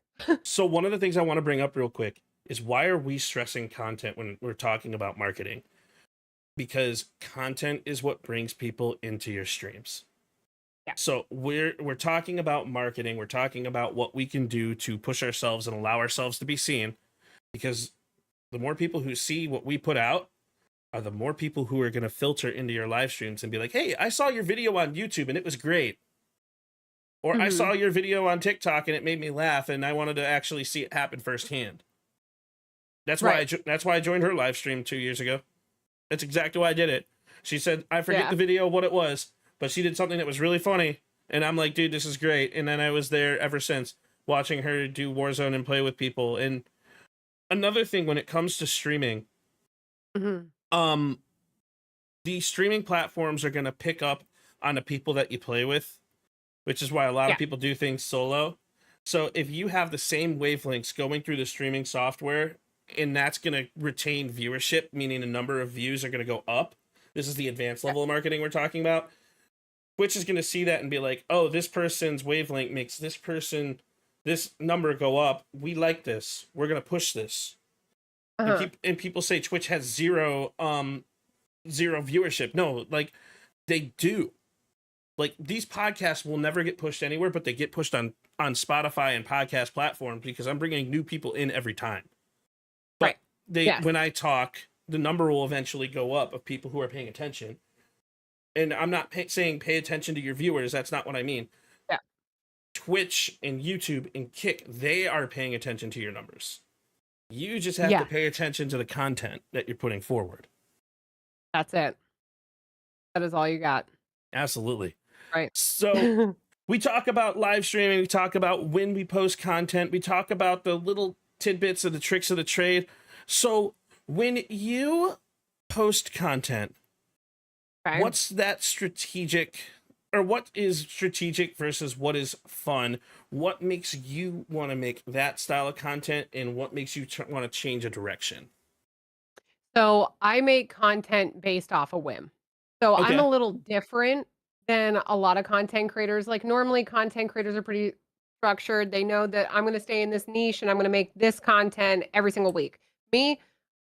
So one of the things I want to bring up real quick is, why are we stressing content when we're talking about marketing? Because content is what brings people into your streams. Yeah. So we're talking about marketing. We're talking about what we can do to push ourselves and allow ourselves to be seen, because the more people who see what we put out are the more people who are going to filter into your live streams and be like, hey, I saw your video on YouTube and it was great. Or I saw your video on TikTok and it made me laugh and I wanted to actually see it happen firsthand. That's why I joined her live stream 2 years ago. That's exactly why I did it. She said, I forget the video, what it was, but she did something that was really funny. And I'm like, dude, this is great. And then I was there ever since, watching her do Warzone and play with people. And another thing, when it comes to streaming, the streaming platforms are going to pick up on the people that you play with, which is why a lot of people do things solo. So if you have the same wavelengths going through the streaming software, and that's going to retain viewership, meaning the number of views are going to go up. This is the advanced level of marketing we're talking about. Twitch is going to see that and be like, oh, this person's wavelength makes this person this number go up. We like this. We're gonna push this. And people say Twitch has zero viewership. No, like they do. Like these podcasts will never get pushed anywhere, but they get pushed on Spotify and podcast platforms because I'm bringing new people in every time. But when I talk, the number will eventually go up of people who are paying attention. And I'm not saying pay attention to your viewers. That's not what I mean. Yeah. Twitch and YouTube and Kick, they are paying attention to your numbers. You just have to pay attention to the content that you're putting forward. That's it. That is all you got. Absolutely. Right. So we talk about live streaming. We talk about when we post content. We talk about the little tidbits of the tricks of the trade. So when you post content, what's that strategic, or what is strategic versus what is fun? What makes you want to make that style of content, and what makes you want to change a direction? So I make content based off a whim. So I'm a little different than a lot of content creators. Like normally content creators are pretty structured. They know that I'm going to stay in this niche and I'm going to make this content every single week. Me,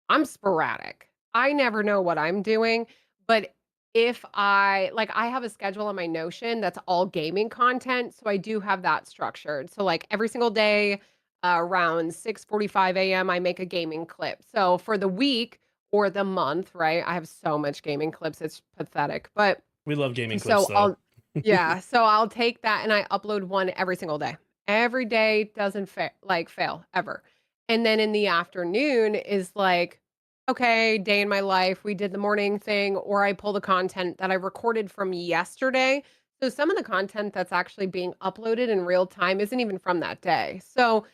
I'm sporadic. I never know what I'm doing, but if I have a schedule on my Notion that's all gaming content, so I do have that structured. So like every single day around 6:45 a.m. I make a gaming clip. So for the week or the month, right? I have so much gaming clips, it's pathetic. But we love gaming clips. So I'll take that and I upload one every single day. Every day doesn't fail ever. And then in the afternoon is like, okay, day in my life, we did the morning thing, or I pull the content that I recorded from yesterday. So some of the content that's actually being uploaded in real time isn't even from that day. So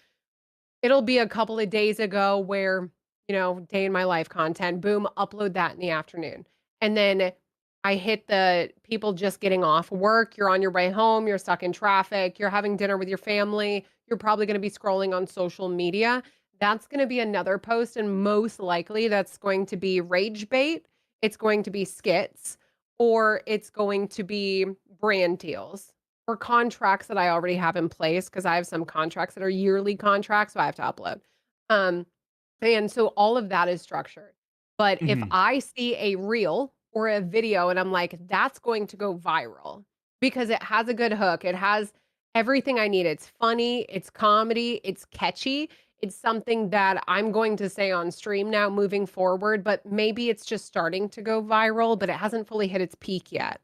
it'll be a couple of days ago where, day in my life content, boom, upload that in the afternoon. And then I hit the people just getting off work. You're on your way home, you're stuck in traffic, you're having dinner with your family, you're probably going to be scrolling on social media. That's going to be another post, and most likely that's going to be rage bait. It's going to be skits, or it's going to be brand deals or contracts that I already have in place, because I have some contracts that are yearly contracts, so I have to upload. And so all of that is structured. But if I see a reel or a video and I'm like, that's going to go viral because it has a good hook, it has everything I need. It's funny, it's comedy, it's catchy. It's something that I'm going to say on stream now moving forward, but maybe it's just starting to go viral, but it hasn't fully hit its peak yet.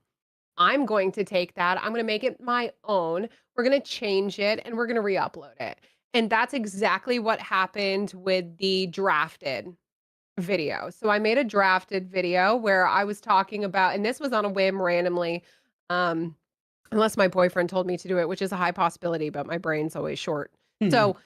I'm going to take that. I'm going to make it my own. We're going to change it and we're going to re-upload it. And that's exactly what happened with the drafted video. So I made a drafted video where I was talking about, and this was on a whim randomly, unless my boyfriend told me to do it, which is a high possibility, but my brain's always short. So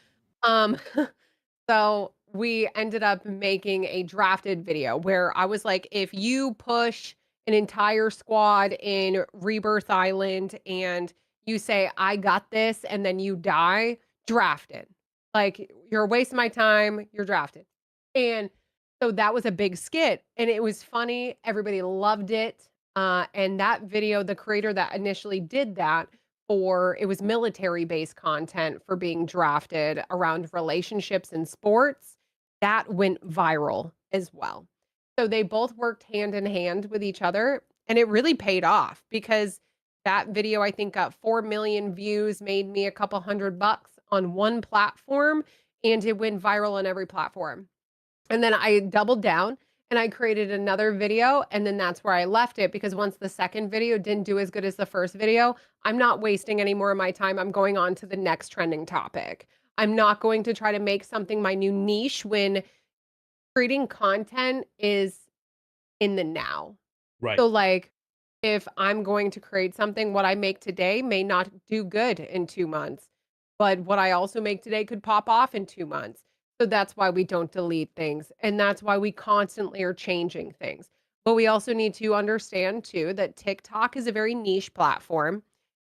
so we ended up making a drafted video where I was like, if you push an entire squad in Rebirth Island and you say, I got this, and then you die, drafted. Like, you're wasting my time, you're drafted. And so that was a big skit and it was funny. Everybody loved it. And that video, the creator that initially did that, it was military-based content for being drafted around relationships and sports, that went viral as well. So they both worked hand in hand with each other, and it really paid off because that video, I think, got 4 million views, made me a couple $100 on one platform, and it went viral on every platform. And then I doubled down and I created another video, and then that's where I left it, because once the second video didn't do as good as the first video, I'm not wasting any more of my time. I'm going on to the next trending topic. I'm not going to try to make something my new niche when creating content is in the now. Right. So like, if I'm going to create something, what I make today may not do good in 2 months, but what I also make today could pop off in 2 months. So that's why we don't delete things. And that's why we constantly are changing things. But we also need to understand too that TikTok is a very niche platform.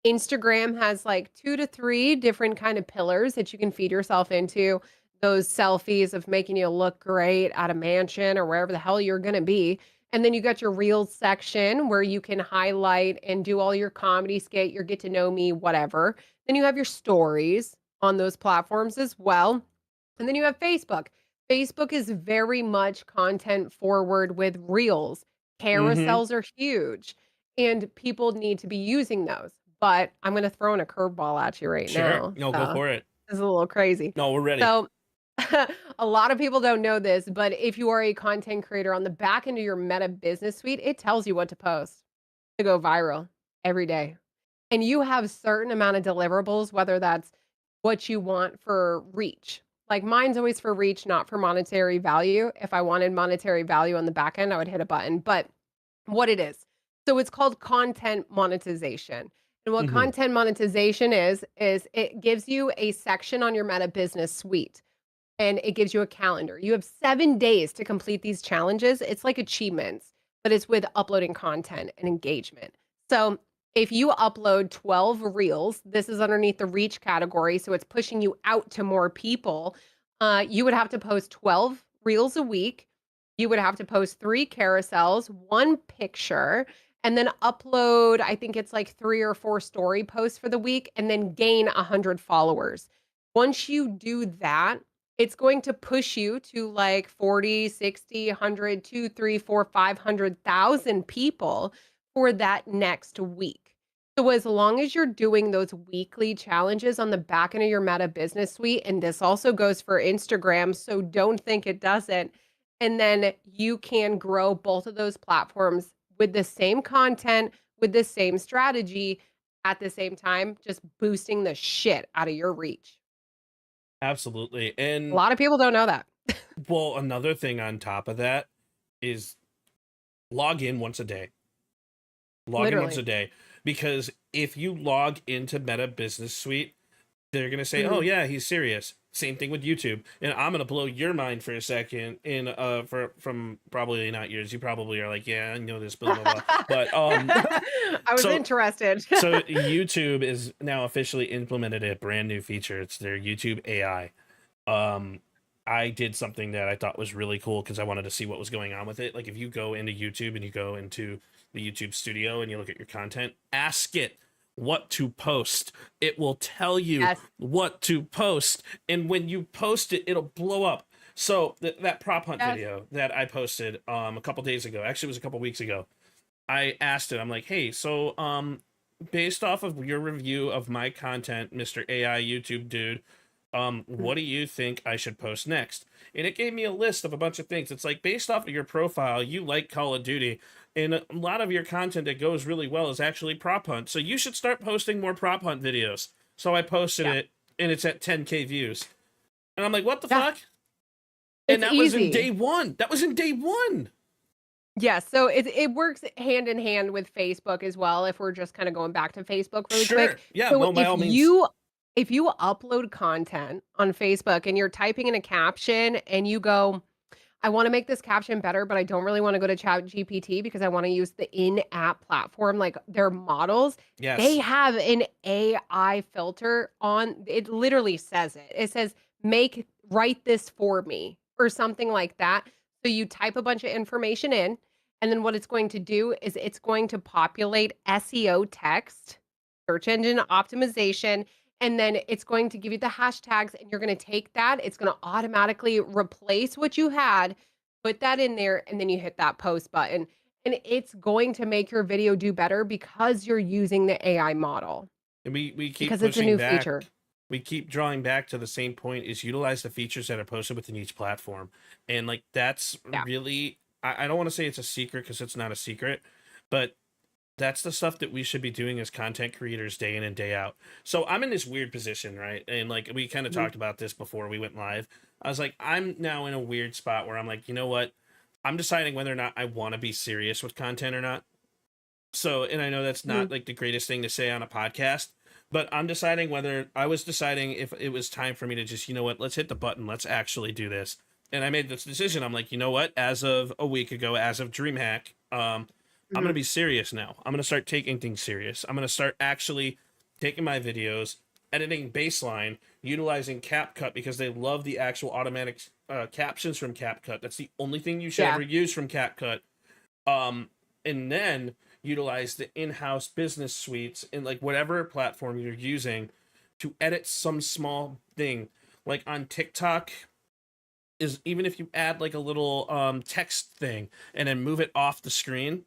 Instagram has like 2 to 3 different kind of pillars that you can feed yourself into. Those selfies of making you look great at a mansion or wherever the hell you're going to be. And then you got your Reels section where you can highlight and do all your comedy skit, your get to know me, whatever. Then you have your stories, on those platforms as well. And then you have Facebook. Facebook is very much content forward with reels. Mm-hmm. Carousels are huge, and people need to be using those. But I'm going to throw in a curveball at you right Sure. now. No, go for it. This is a little crazy. No, we're ready. So, a lot of people don't know this, but if you are a content creator on the back end of your Meta Business Suite, it tells you what to post to go viral every day. And you have certain amount of deliverables, whether that's what you want for reach. Like mine's always for reach, not for monetary value. If I wanted monetary value on the back end, I would hit a button. But what it is. So it's called content monetization. And what Mhm. content monetization is it gives you a section on your Meta Business Suite and it gives you a calendar. You have 7 days to complete these challenges. It's like achievements, but it's with uploading content and engagement. So if you upload 12 reels, this is underneath the reach category, so it's pushing you out to more people. You would have to post 12 reels a week. You would have to post 3 carousels, 1 picture, and then upload, I think it's like 3 or 4 story posts for the week, and then gain 100 followers. Once you do that, it's going to push you to like 40, 60, 100, 2, 3, 4, 500,000 people for that next week. So as long as you're doing those weekly challenges on the back end of your Meta Business Suite, and this also goes for Instagram, so don't think it doesn't, and then you can grow both of those platforms with the same content, with the same strategy, at the same time, just boosting the shit out of your reach. Absolutely. A And lot of people don't know that. well, another thing on top of that is log in once a day. Log in once a Literally. day. Because if you log into Meta Business Suite, they're going to say, oh, Mhm. yeah, he's serious. Same thing with YouTube. And I'm going to blow your mind for a second from probably not yours. You probably are like, yeah, I know this, blah, blah, blah. But I was so interested. so YouTube is now officially implemented a brand new feature. It's their YouTube AI. I did something that I thought was really cool because I wanted to see what was going on with it. Like if you go into YouTube and you go into the YouTube studio and you look at your content, ask it what to post. It will tell you Yes. what to post. And when you post it, it'll blow up. So that prop hunt Yes. video that I posted a couple days ago, actually it was a couple weeks ago, I asked it, I'm like, hey, so based off of your review of my content, Mr. AI YouTube dude, what do you think I should post next? And it gave me a list of a bunch of things. It's like, based off of your profile, you like Call of Duty, and a lot of your content that goes really well is actually prop hunt. So you should start posting more prop hunt videos. So I posted it, and it's at 10K views. And I'm like, what the fuck? And It's that was in easy. day one. That was in day one. Yeah, so it works hand in hand with Facebook as well, if we're just kind of going back to Facebook really Sure. quick. Yeah, So no, by if all means. if you upload content on Facebook and you're typing in a caption and you go, I want to make this caption better, but I don't really want to go to Chat GPT because I want to use the in-app platform, like their models. Yes. They have an AI filter on it, literally says it. It says, write this for me or something like that. So you type a bunch of information in, and then what it's going to do is it's going to populate SEO text, search engine optimization, and then it's going to give you the hashtags, and you're going to take that. It's going to automatically replace what you had, put that in there, and then you hit that post button. And it's going to make your video do better because you're using the AI model. And we keep Because it's a pushing new back. feature. We keep drawing back to the same point: is utilize the features that are posted within each platform. And like that's really, I don't want to say it's a secret because it's not a secret, but that's the stuff that we should be doing as content creators day in and day out. So I'm in this weird position, right? And like we kind of talked about this before we went live. I was like, I'm now in a weird spot where I'm like, you know what? I'm deciding whether or not I want to be serious with content or not. So, and I know that's not like the greatest thing to say on a podcast, but I'm deciding if it was time for me to just, you know what, let's hit the button. Let's actually do this. And I made this decision. I'm like, you know what, as of a week ago, as of DreamHack, I'm going to be serious now. I'm going to start taking things serious. I'm going to start actually taking my videos, editing baseline, utilizing CapCut because they love the actual automatic captions from CapCut. That's the only thing you should ever use from CapCut. And then utilize the in-house business suites in like whatever platform you're using to edit some small thing, like on TikTok, is even if you add like a little text thing and then move it off the screen.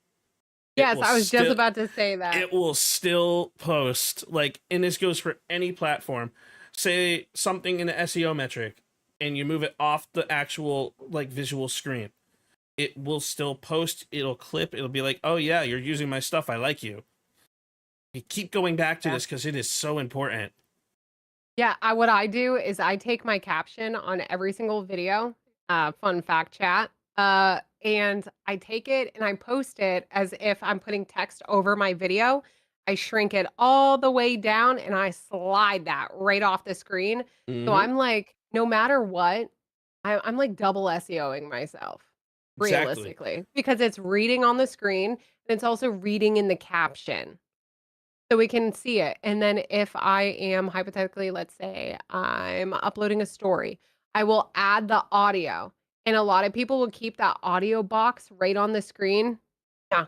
Yes, I was just about to say that. It will still post, like, and this goes for any platform. Say something in the SEO metric and you move it off the actual like visual screen. It will still post, it'll clip, it'll be like, oh yeah, you're using my stuff, I like you. You keep going back to this because it is so important. Yeah, what I do is I take my caption on every single video, fun fact chat, and I take it and I post it as if I'm putting text over my video. I shrink it all the way down and I slide that right off the screen. So I'm like, no matter what, I'm like double SEOing myself, realistically, because it's reading on the screen and it's also reading in the caption. So we can see it. And then if I am hypothetically, let's say I'm uploading a story, I will add the audio. And a lot of people will keep that audio box right on the screen. Yeah,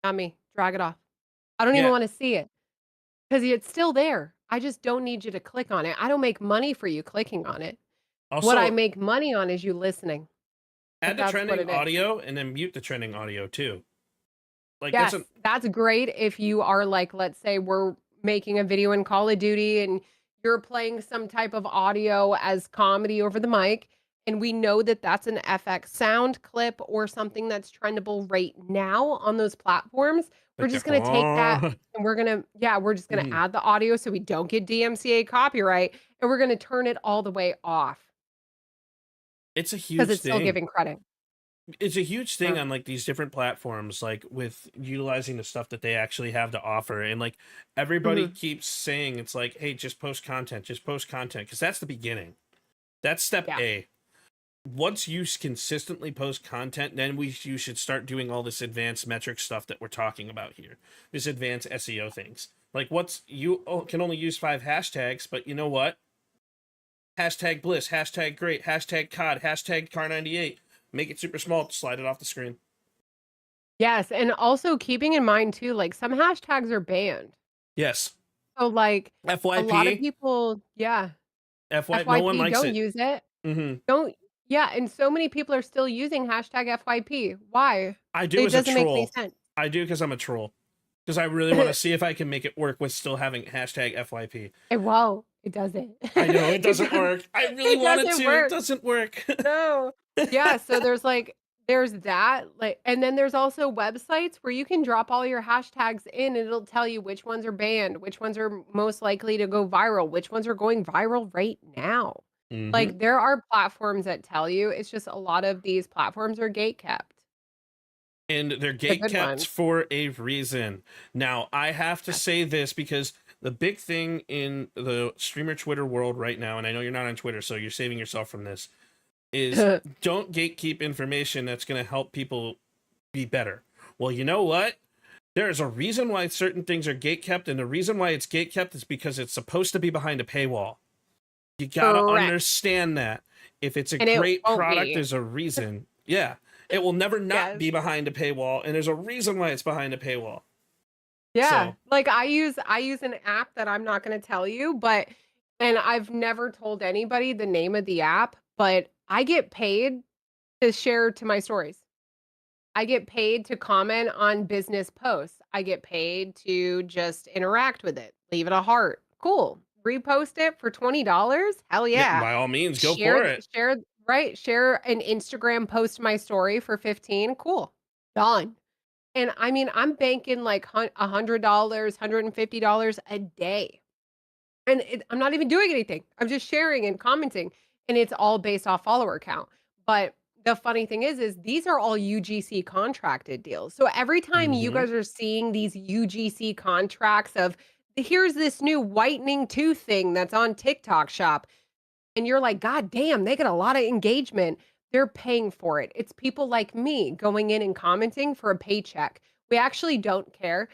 not me. Drag it off. I don't even want to see it because it's still there. I just don't need you to click on it. I don't make money for you clicking on it. Also, what I make money on is you listening. Add the trending audio and then mute the trending audio too. Like, yes, that's great if you are like, let's say we're making a video in Call of Duty and you're playing some type of audio as comedy over the mic, and we know that that's an FX sound clip or something that's trendable right now on those platforms. We're just going to take that and we're going to add the audio so we don't get DMCA copyright, and we're going to turn it all the way off. It's a huge thing. Because it's still giving credit. It's a huge thing on like these different platforms, like with utilizing the stuff that they actually have to offer. And like everybody keeps saying, it's like, hey, just post content, because that's the beginning. That's step A. Once you consistently post content, then you should start doing all this advanced metric stuff that we're talking about here. This advanced SEO things. Like you can only use 5 hashtags, but you know what? Hashtag bliss, hashtag great, hashtag COD, hashtag car98. Make it super small, slide it off the screen. Yes, and also keeping in mind too, like some hashtags are banned. Yes. So like FYP. A lot of people, FYP, no one likes don't use it. Mm-hmm. And so many people are still using hashtag FYP. Why? I do as a troll. It doesn't make any sense. I do because I'm a troll. Because I really want to see if I can make it work with still having hashtag FYP. Well, it doesn't. I know, it doesn't work. I really wanted to. It doesn't work. No. Yeah, so there's that, like, and then there's also websites where you can drop all your hashtags in and it'll tell you which ones are banned, which ones are most likely to go viral, which ones are going viral right now. Like there are platforms that tell you. It's just a lot of these platforms are gatekept. And they're gatekept for a reason. Now, I have to say this because the big thing in the streamer Twitter world right now, and I know you're not on Twitter, so you're saving yourself from this, is don't gatekeep information that's going to help people be better. Well, you know what? There is a reason why certain things are gatekept, and the reason why it's gatekept is because it's supposed to be behind a paywall. You got to understand that. If it's a great product, there's a reason. Yeah. It will never not be behind a paywall, and there's a reason why it's behind a paywall. Yeah. So. Like I use an app that I'm not going to tell you, and I've never told anybody the name of the app, but I get paid to share to my stories. I get paid to comment on business posts. I get paid to just interact with it. Leave it a heart. Cool. Repost it for $20. Hell yeah. By all means, go for it. Share an Instagram post my story for $15. Cool. Done. And I mean, I'm banking like $100, $150 a day. And I'm not even doing anything. I'm just sharing and commenting. And it's all based off follower count. But the funny thing is these are all UGC contracted deals. So every time you guys are seeing these UGC contracts of, here's this new whitening tooth thing that's on TikTok Shop, and you're like, God damn, they get a lot of engagement. They're paying for it. It's people like me going in and commenting for a paycheck. We actually don't care.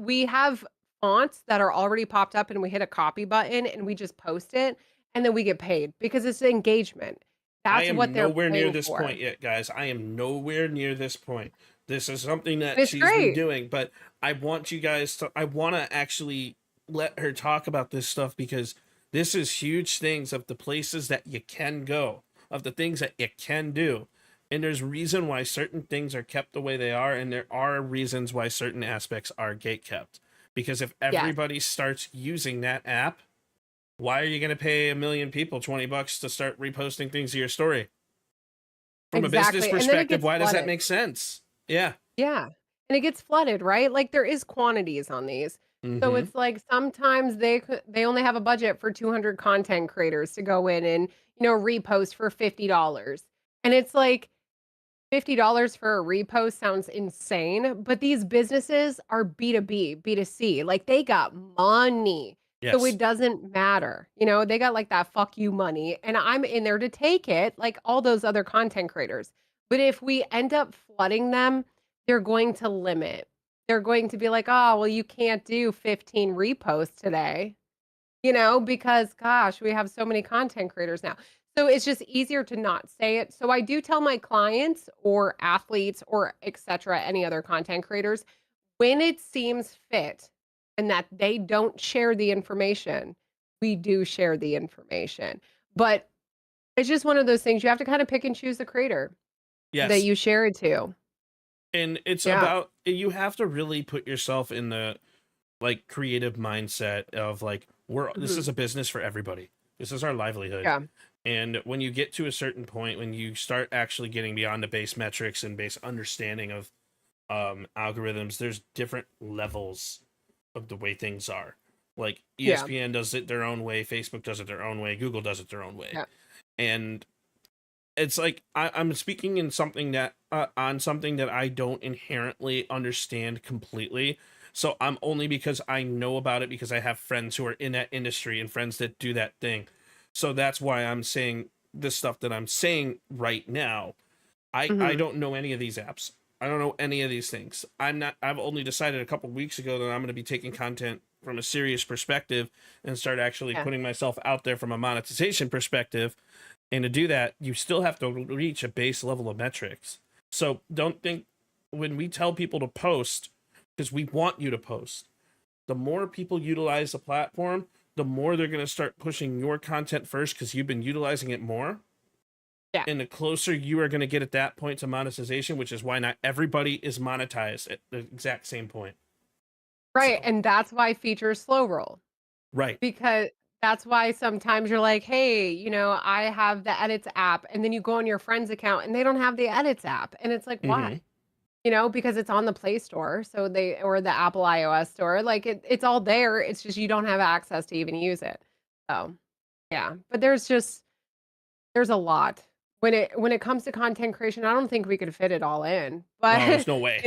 We have fonts that are already popped up and we hit a copy button and we just post it and then we get paid because it's engagement. That's what they're nowhere near this for. point yet, guys. I am nowhere near this point. This is something that she's been doing, but I want you guys to, I want to actually let her talk about this stuff because this is huge things of the places that you can go, of the things that you can do. And there's reason why certain things are kept the way they are, and there are reasons why certain aspects are gate kept. Because if everybody starts using that app, why are you going to pay 1 million people $20 to start reposting things to your story? From a business perspective, why does that make sense? Yeah. Yeah. And it gets flooded, right? Like there is quantities on these. So it's like sometimes they only have a budget for 200 content creators to go in and, repost for $50. And it's like $50 for a repost sounds insane, but these businesses are B2B, B2C. Like they got money. So it doesn't matter. They got like that fuck you money and I'm in there to take it like all those other content creators. But if we end up flooding them, they're going to limit. They're going to be like, "Oh, well you can't do 15 reposts today." Because gosh, we have so many content creators now. So it's just easier to not say it. So I do tell my clients or athletes or etc. any other content creators when it seems fit and that they don't share the information, we do share the information. But it's just one of those things you have to kind of pick and choose the creator that you share it to. And it's about, you have to really put yourself in the like creative mindset of like, this is a business for everybody. This is our livelihood. Yeah. And when you get to a certain point, when you start actually getting beyond the base metrics and base understanding of algorithms, there's different levels of the way things are. Like ESPN does it their own way, Facebook does it their own way, Google does it their own way. And it's like I'm speaking in something that on something that I don't inherently understand completely. So I'm only because I know about it because I have friends who are in that industry and friends that do that thing. So that's why I'm saying this stuff that I'm saying right now. I don't know any of these apps. I don't know any of these things. I've only decided a couple weeks ago that I'm going to be taking content from a serious perspective and start actually putting myself out there from a monetization perspective. And to do that, you still have to reach a base level of metrics. So don't think when we tell people to post, because we want you to post, the more people utilize the platform, the more they're going to start pushing your content first because you've been utilizing it more. Yeah. And the closer you are going to get at that point to monetization, which is why not everybody is monetized at the exact same point. Right. And that's why features slow roll. Right. Because that's why sometimes you're like, hey, I have the edits app. And then you go on your friend's account and they don't have the edits app. And it's like, why? Because it's on the Play Store. So or the Apple iOS store. Like it's all there. It's just you don't have access to even use it. So yeah. But there's a lot. When it comes to content creation, I don't think we could fit it all in. But no, there's no way.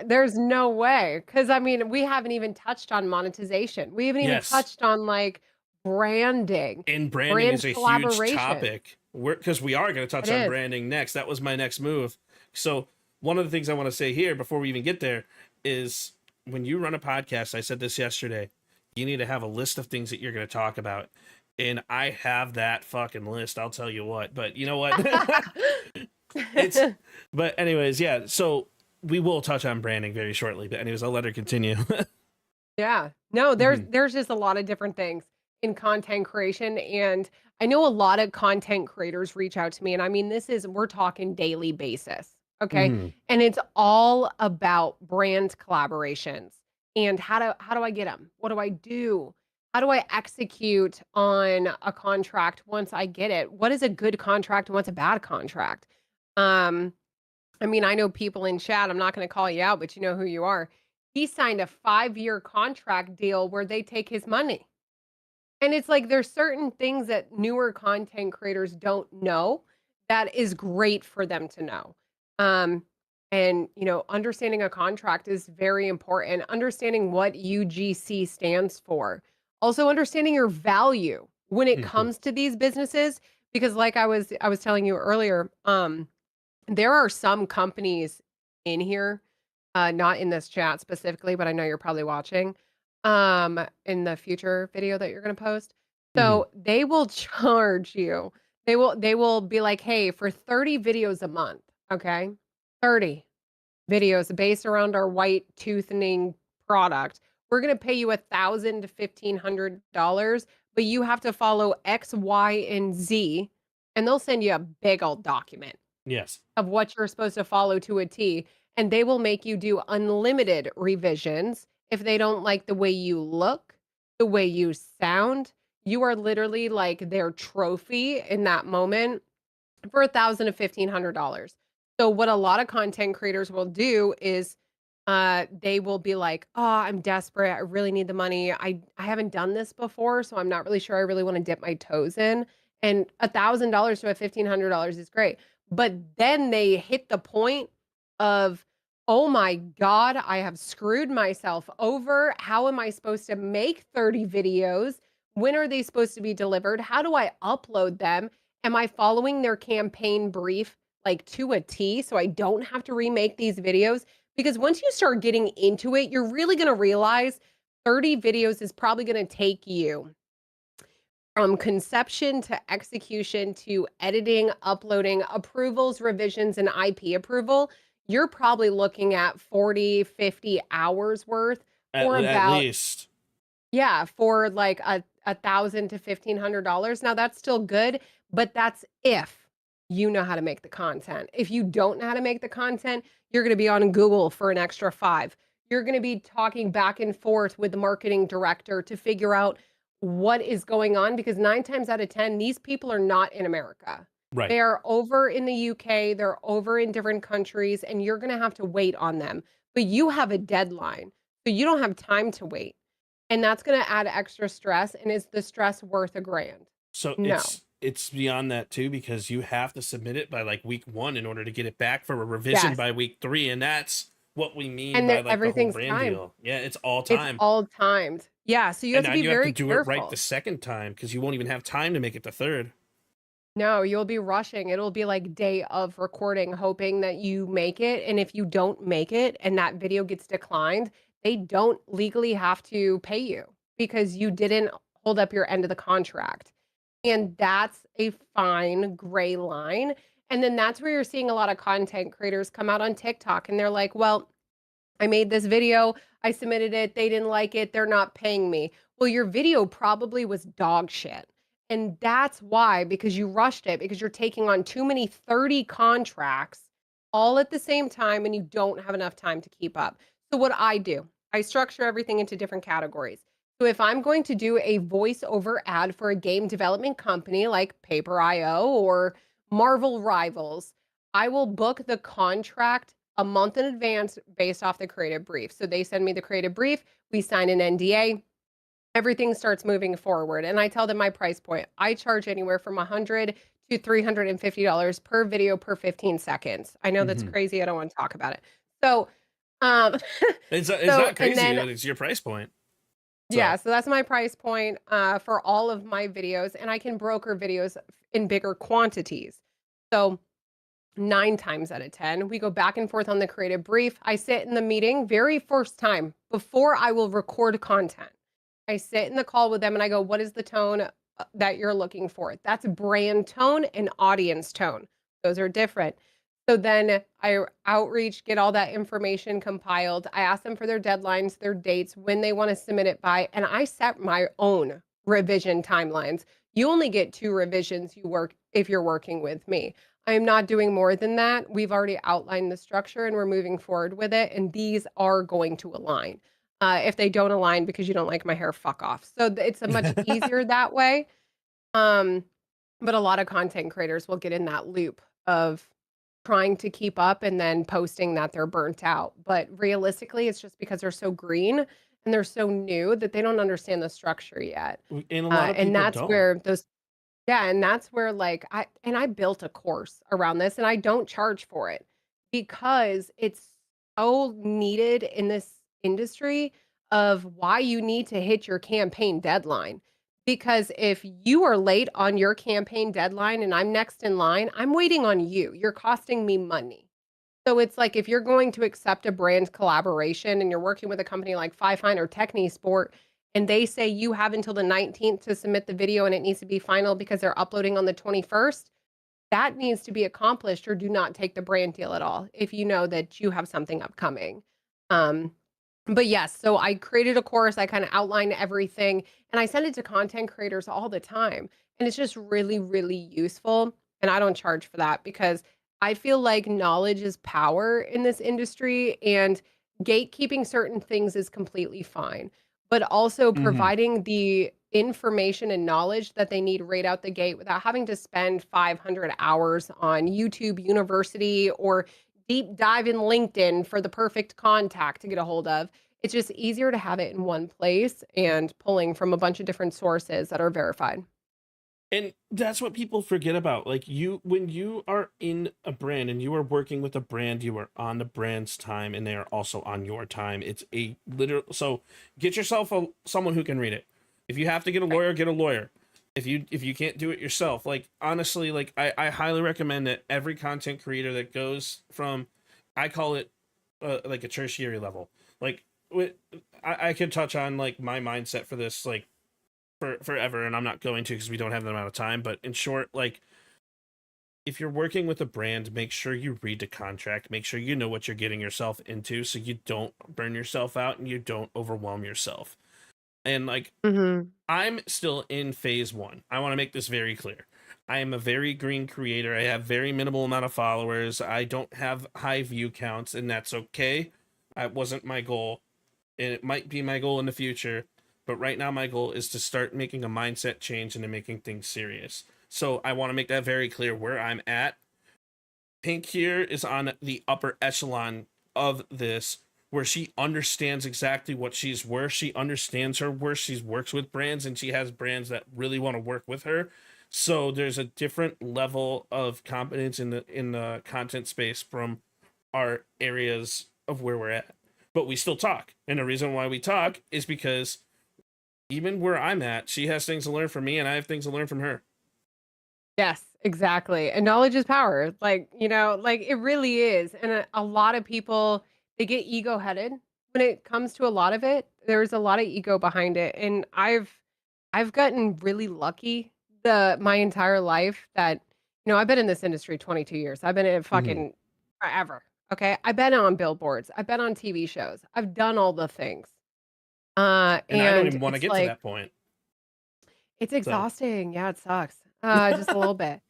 There's no way. Because I mean, we haven't even touched on monetization. We haven't even touched on like branding. And branding is a huge topic. Because we are going to touch on branding next. That was my next move. So one of the things I want to say here before we even get there is when you run a podcast, I said this yesterday, you need to have a list of things that you're going to talk about. And I have that fucking list. I'll tell you what. But you know what? But anyways, yeah. So we will touch on branding very shortly. But anyways, I'll let her continue. Yeah. No, there's just a lot of different things in content creation. And I know a lot of content creators reach out to me. And I mean, we're talking daily basis. Okay. And it's all about brand collaborations. And how do I get them? What do I do? How do I execute on a contract once I get it? What is a good contract and what's a bad contract? I mean, I know people in chat, I'm not going to call you out, but you know who you are. He signed a 5-year contract deal where they take his money. And it's like there's certain things that newer content creators don't know that is great for them to know. And understanding a contract is very important. Understanding what UGC stands for. Also understanding your value when it comes to these businesses, because like I was telling you earlier, there are some companies in here, not in this chat specifically, but I know you're probably watching, in the future video that you're going to post. So they will charge you. They will be like, hey, for 30 videos a month, okay? 30 videos based around our white toothing product. we're going to pay you $1,000 to $1,500, but you have to follow X, Y, and Z, and they'll send you a big old document Yes. of what you're supposed to follow to a T, and they will make you do unlimited revisions if they don't like the way you look, the way you sound. You are literally like their trophy in that moment for $1,000 to $1,500. So what a lot of content creators will do is they will be like, "Oh, I'm desperate. I really need the money. I haven't done this before, so I'm not really sure I really want to dip my toes in." And $1,000 to $1,500 is great. But then they hit the point of, "Oh my God, I have screwed myself over. How am I supposed to make 30 videos? When are they supposed to be delivered? How do I upload them? Am I following their campaign brief like to a T so I don't have to remake these videos?" Because once you start getting into it, you're really going to realize 30 videos is probably going to take you from conception to execution to editing, uploading, approvals, revisions, and IP approval. You're probably looking at 40, 50 hours worth for At about, least. yeah, for like $1,000 to $1,500. Now that's still good, but that's if you know how to make the content. If you don't know how to make the content, you're going to be on Google for an extra 5. You're going to be talking back and forth with the marketing director to figure out what is going on, because 9 times out of 10, these people are not in America. Right. They are over in the UK, they're over in different countries, and you're going to have to wait on them. But you have a deadline, so you don't have time to wait. And that's going to add extra stress. And is the stress worth $1,000? So No. it's beyond that too, because you have to submit it by like week 1 in order to get it back for a revision Yes. by week 3, and that's what we mean And by then like the whole everything's brand timed. deal. Yeah, it's all It's time. all timed. Yeah, so you have And to now be you have very to do careful. it right the second time, because you won't even have time to make it the third. No, you'll be rushing. It'll be like day of recording, hoping that you make it. And if you don't make it and that video gets declined, they don't legally have to pay you because you didn't hold up your end of the contract. And that's a fine gray line. And then that's where you're seeing a lot of content creators come out on TikTok and they're like, "Well, I made this video, I submitted it, they didn't like it, they're not paying me." Well, your video probably was dog shit. And that's why, because you rushed it, because you're taking on too many 30 contracts all at the same time and you don't have enough time to keep up. So what I do, I structure everything into different categories. So if I'm going to do a voiceover ad for a game development company like Paper.io or Marvel Rivals, I will book the contract a month in advance based off the creative brief. So they send me the creative brief, we sign an NDA, everything starts moving forward. And I tell them my price point. I charge anywhere from $100 to $350 per video per 15 seconds. I know that's crazy. I don't want to talk about it. So, It's so, not crazy. and then, It's your price point. So. yeah, so that's my price point for all of my videos, and I can broker videos in bigger quantities. So 9 times out of 10, we go back and forth on the creative brief. I sit in the meeting very first time before I will record content. I sit in the call with them and I go, "What is the tone that you're looking for?" That's brand tone and audience tone. Those are different. So then I outreach, get all that information compiled. I ask them for their deadlines, their dates, when they want to submit it by, and I set my own revision timelines. You only get 2 revisions if you're working with me. I am not doing more than that. We've already outlined the structure and we're moving forward with it, and these are going to align. If they don't align because you don't like my hair, fuck off. So it's a much easier that way. But a lot of content creators will get in that loop of trying to keep up and then posting that they're burnt out. But realistically, it's just because they're so green and they're so new that they don't understand the structure yet. And a lot of people and that's don't. where those, yeah, and that's where like I built a course around this and I don't charge for it because it's so needed in this industry of why you need to hit your campaign deadline. Because if you are late on your campaign deadline and I'm next in line, I'm waiting on you. You're costing me money. So it's like if you're going to accept a brand collaboration and you're working with a company like Five Fine or TechniSport, and they say you have until the 19th to submit the video and it needs to be final because they're uploading on the 21st, that needs to be accomplished, or do not take the brand deal at all if you know that you have something upcoming. But yes, so I created a course, I kind of outlined everything, and I send it to content creators all the time. And it's just really, really useful. And I don't charge for that because I feel like knowledge is power in this industry, and gatekeeping certain things is completely fine. But also Mm-hmm. providing the information and knowledge that they need right out the gate without having to spend 500 hours on YouTube University or deep dive in LinkedIn for the perfect contact to get a hold of. It's just easier to have it in one place and pulling from a bunch of different sources that are verified. And that's what people forget about. Like when you are in a brand and you are working with a brand, you are on the brand's time and they are also on your time. It's a literal. So get yourself someone who can read it. If you have to get a lawyer, get a lawyer. If you can't do it yourself, like honestly, like I highly recommend that every content creator that goes from, I call it like a tertiary level. Like I could touch on like my mindset for this, like forever, and I'm not going to because we don't have that amount of time. But in short, like if you're working with a brand, make sure you read the contract, make sure you know what you're getting yourself into so you don't burn yourself out and you don't overwhelm yourself. And like I'm still in phase 1. I want to make this very clear. I am a very green creator. I have very minimal amount of followers. I don't have high view counts, and that's okay. It wasn't my goal, and it might be my goal in the future. But right now, my goal is to start making a mindset change and making things serious. So I want to make that very clear where I'm at. Pink here is on the upper echelon of this, where she understands exactly what she's worth. She understands her worth. She works with brands, and she has brands that really want to work with her. So there's a different level of competence in the content space from our areas of where we're at. But we still talk. And the reason why we talk is because even where I'm at, she has things to learn from me and I have things to learn from her. Yes, exactly. And knowledge is power. Like, like it really is. And a lot of people, they get ego headed when it comes to a lot of it. There's a lot of ego behind it. And I've gotten really lucky my entire life that, I've been in this industry 22 years. I've been in it fucking forever. Okay. I've been on billboards. I've been on TV shows. I've done all the things. And I don't even want to it's get like, to that point. it's So exhausting. Yeah, it sucks. Just a little bit.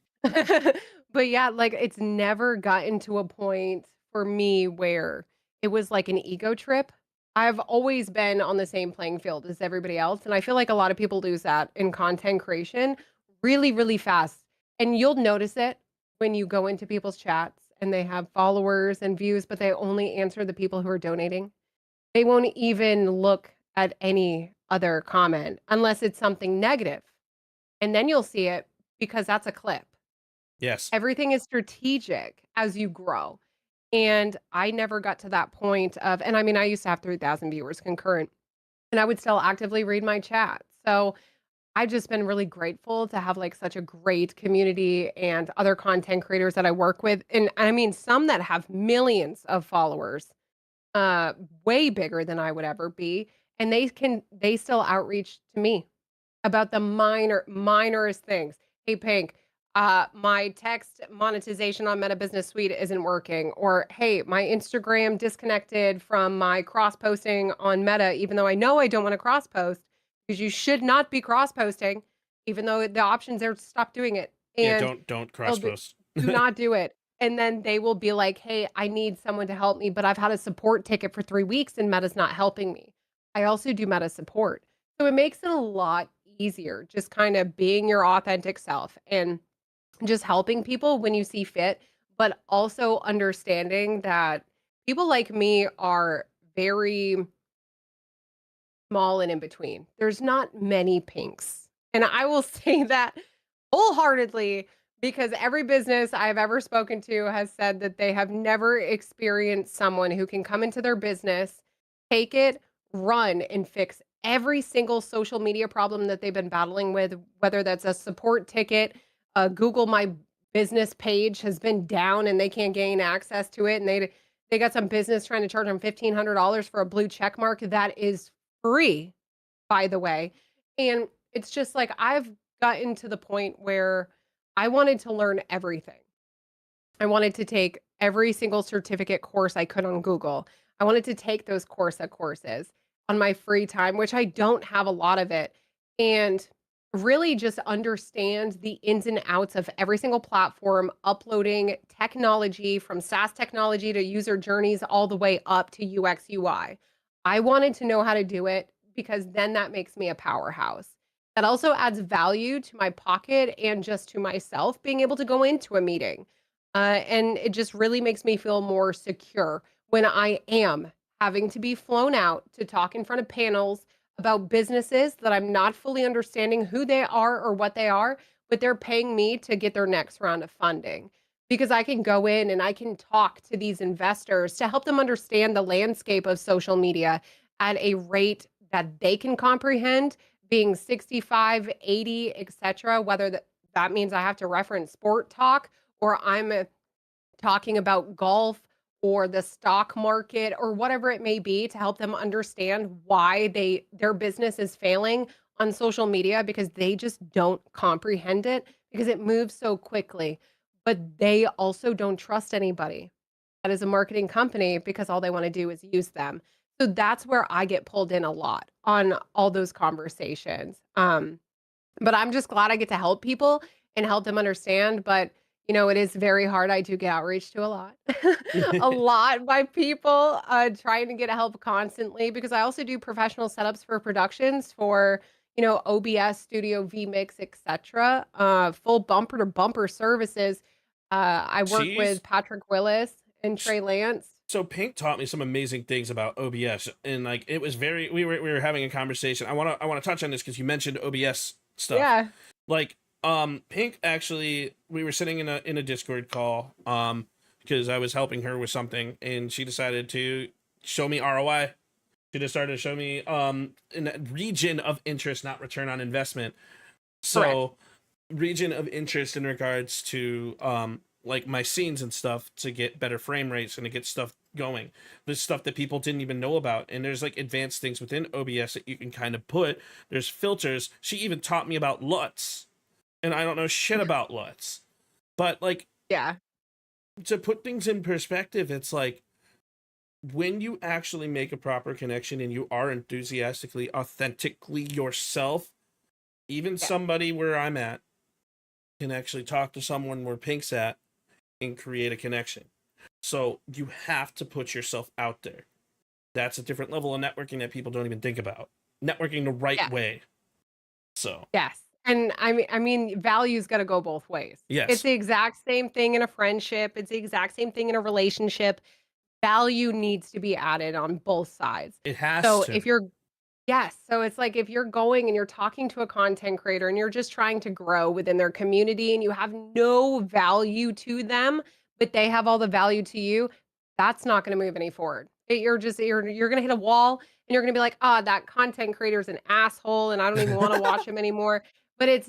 But yeah, like it's never gotten to a point for me where it was like an ego trip. I've always been on the same playing field as everybody else. And I feel like a lot of people lose that in content creation really, really fast. And you'll notice it when you go into people's chats and they have followers and views, but they only answer the people who are donating. They won't even look at any other comment unless it's something negative. And then you'll see it because that's a clip. yes. Everything is strategic as you grow. And I never got to that point of, and I mean, I used to have 3,000 viewers concurrent, and I would still actively read my chat. So I've just been really grateful to have like such a great community and other content creators that I work with. And I mean, some that have millions of followers, way bigger than I would ever be. And they still outreach to me about the minorest things. Hey, Pink, my text monetization on Meta Business Suite isn't working. Or, hey, my Instagram disconnected from my cross posting on Meta, even though I know I don't want to cross post because you should not be cross posting, even though the option's there to stop doing it. And yeah, don't cross post. do not do it. And then they will be like, hey, I need someone to help me, but I've had a support ticket for 3 weeks and Meta's not helping me. I also do Meta support. So it makes it a lot easier, just kind of being your authentic self and just helping people when you see fit, but also understanding that people like me are very small and in between. There's not many Pinks. And I will say that wholeheartedly because every business I've ever spoken to has said that they have never experienced someone who can come into their business, take it, run, and fix every single social media problem that they've been battling with, whether that's a support ticket, Google My Business page has been down and they can't gain access to it, and they got some business trying to charge them $1,500 for a blue check mark that is free, by the way. And it's just like I've gotten to the point where I wanted to learn everything. I wanted to take every single certificate course I could on Google. I wanted to take those Coursera courses on my free time, which I don't have a lot of it, and really just understand the ins and outs of every single platform, uploading technology from SaaS technology to user journeys all the way up to UX UI. I wanted to know how to do it because then that makes me a powerhouse. That also adds value to my pocket and just to myself being able to go into a meeting. And it just really makes me feel more secure when I am having to be flown out to talk in front of panels about businesses that I'm not fully understanding who they are or what they are, but they're paying me to get their next round of funding. Because I can go in and I can talk to these investors to help them understand the landscape of social media at a rate that they can comprehend, being 65, 80, etc., whether that means I have to reference sport talk or I'm talking about golf or the stock market or whatever it may be to help them understand why their business is failing on social media because they just don't comprehend it because it moves so quickly. But they also don't trust anybody that is a marketing company because all they want to do is use them. So that's where I get pulled in a lot on all those conversations. But I'm just glad I get to help people and help them understand. But it is very hard. I do get outreach to a lot, a lot by people trying to get help constantly because I also do professional setups for productions for, OBS, Studio, vMix, etc. Full bumper to bumper services. I work Jeez. with Patrick Willis and Trey Lance. So Pink taught me some amazing things about OBS, and like it was very. We were having a conversation. I want to touch on this because you mentioned OBS stuff. Yeah. Like Pink actually, we were sitting in a Discord call because I was helping her with something, and she decided to show me ROI. She just started to show me in a region of interest, not return on investment. So Correct. Region of interest in regards to like my scenes and stuff to get better frame rates and to get stuff going. There's stuff that people didn't even know about. And there's like advanced things within OBS that you can kind of put. There's filters. She even taught me about LUTs. And I don't know shit about LUTs. But like, yeah, to put things in perspective, it's like when you actually make a proper connection and you are enthusiastically, authentically yourself, even somebody where I'm at can actually talk to someone where Pink's at and create a connection. So you have to put yourself out there. That's a different level of networking that people don't even think about. Networking the right way. So yes. And I mean, value's got to go both ways. Yes. It's the exact same thing in a friendship. It's the exact same thing in a relationship. Value needs to be added on both sides. It has so to. if you're Yes. So it's like if you're going and you're talking to a content creator and you're just trying to grow within their community and you have no value to them, but they have all the value to you, that's not going to move any forward. You're going to hit a wall and you're going to be like, that content creator is an asshole and I don't even want to watch him anymore. But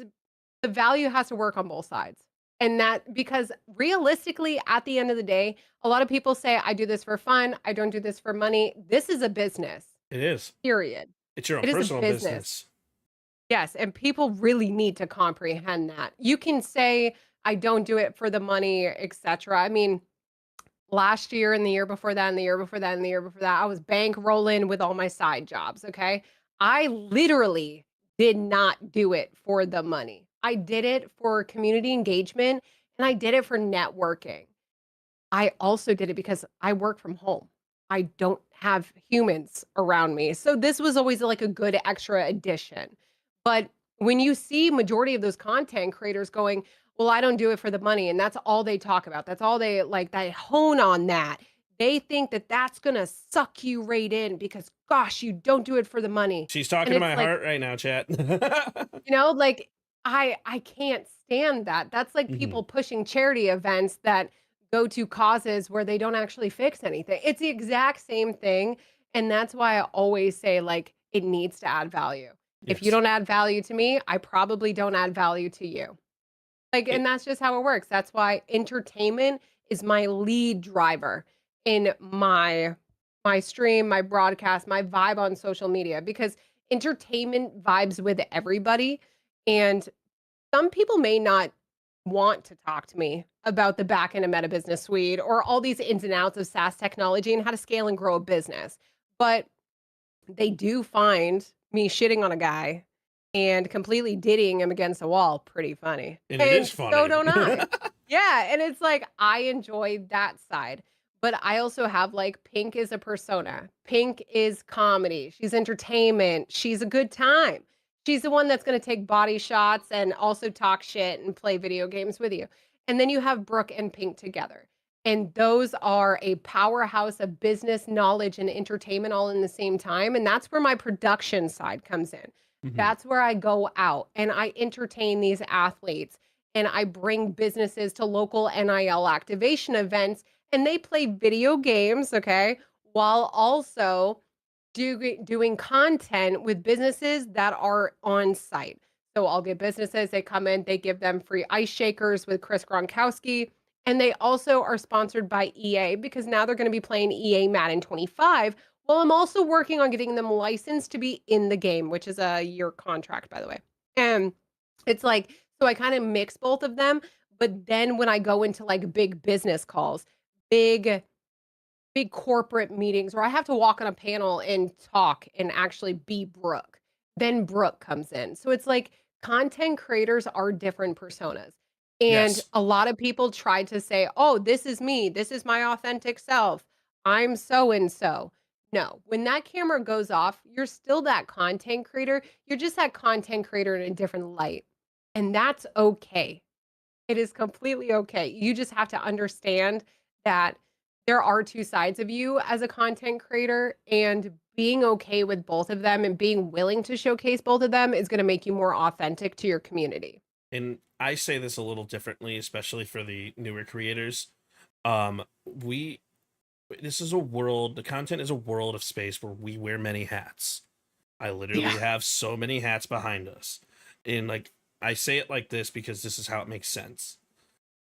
the value has to work on both sides. And that because realistically, at the end of the day, a lot of people say, I do this for fun. I don't do this for money. This is a business. It is. Period. It's your own It is a personal business. Yes, and people really need to comprehend that. You can say, I don't do it for the money, etc. I mean, last year and the year before that and the year before that and the year before that, I was bankrolling with all my side jobs, okay? I literally did not do it for the money. I did it for community engagement and I did it for networking. I also did it because I work from home. I don't have humans around me. So this was always like a good extra addition. But when you see majority of those content creators going, well, I don't do it for the money. And that's all they talk about. That's all they like, they hone on that. They think that that's going to suck you right in because, gosh, you don't do it for the money. She's talking to my heart right now, chat. Like I can't stand that. That's like people pushing charity events that go to causes where they don't actually fix anything. It's the exact same thing. And that's why I always say, like, it needs to add value. If you don't add value to me, I probably don't add value to you. Like, and that's just how it works. That's why entertainment is my lead driver in my stream, my broadcast, my vibe on social media, because entertainment vibes with everybody. And some people may not want to talk to me about the back end of Meta Business Suite or all these ins and outs of SaaS technology and how to scale and grow a business. But they do find me shitting on a guy and completely dittying him against a wall pretty funny. And it is funny. So don't I. Yeah, and it's like I enjoy that side. But I also have like Pink is a persona. Pink is comedy. She's entertainment. She's a good time. She's the one that's going to take body shots and also talk shit and play video games with you. And then you have Brooke and Pink together. And those are a powerhouse of business knowledge and entertainment all in the same time. And that's where my production side comes in. That's where I go out and I entertain these athletes and I bring businesses to local NIL activation events and they play video games, okay, while also doing content with businesses that are on site. So I'll get businesses, they come in, they give them free ice shakers with Chris Gronkowski. And they also are sponsored by EA because now they're going to be playing EA Madden 25. Well, I'm also working on getting them licensed to be in the game, which is a year contract, by the way. And it's like, so I kind of mix both of them. But then when I go into like big business calls, big corporate meetings where I have to walk on a panel and talk and actually be Brooke, then Brooke comes in. So it's like content creators are different personas. And a lot of people try to say, oh, this is me. This is my authentic self. I'm so-and-so. No, when that camera goes off, you're still that content creator. You're just that content creator in a different light. And that's okay. It is completely okay. You just have to understand that there are two sides of you as a content creator, and being okay with both of them and being willing to showcase both of them is going to make you more authentic to your community. And I say this a little differently, especially for the newer creators. This is a world, the content is a world of space where we wear many hats. I literally have so many hats behind us. And like, I say it like this because this is how it makes sense.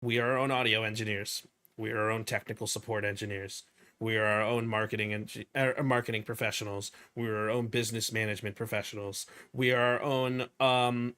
We are our own audio engineers. We are our own technical support engineers. We are our own marketing professionals. We are our own business management professionals. We are our own,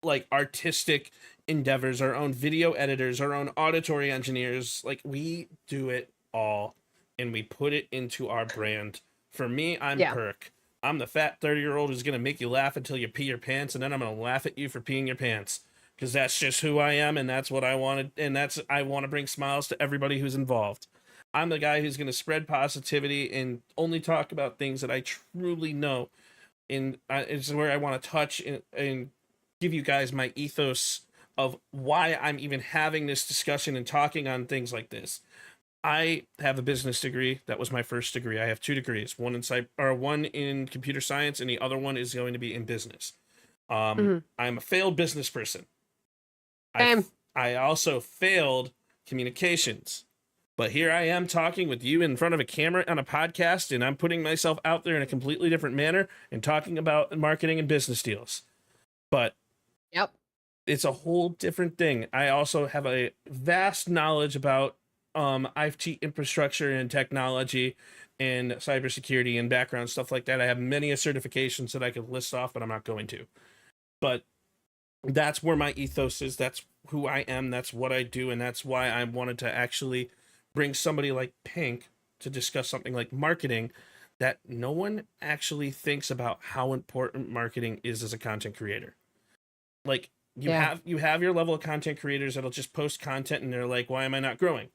like artistic endeavors, our own video editors, our own auditory engineers. Like we do it all and we put it into our brand. For me, I'm Perk. I'm the fat 30-year-old who's going to make you laugh until you pee your pants, and then I'm going to laugh at you for peeing your pants because that's just who I am and that's what I wanted. And I want to bring smiles to everybody who's involved. I'm the guy who's going to spread positivity and only talk about things that I truly know. And it's where I want to touch and give you guys my ethos of why I'm even having this discussion and talking on things like this. I have a business degree. That was my first degree. I have 2 degrees, one in computer science and the other one is going to be in business. I'm a failed business person. I also failed communications. But here I am talking with you in front of a camera on a podcast, and I'm putting myself out there in a completely different manner and talking about marketing and business deals. But it's a whole different thing. I also have a vast knowledge about IT infrastructure and technology and cybersecurity and background stuff like that. I have many certifications that I could list off, but I'm not going to. But that's where my ethos is. That's who I am. That's what I do. And that's why I wanted to actually bring somebody like Pink to discuss something like marketing that no one actually thinks about how important marketing is as a content creator. Like you have your level of content creators that'll just post content and they're like, why am I not growing?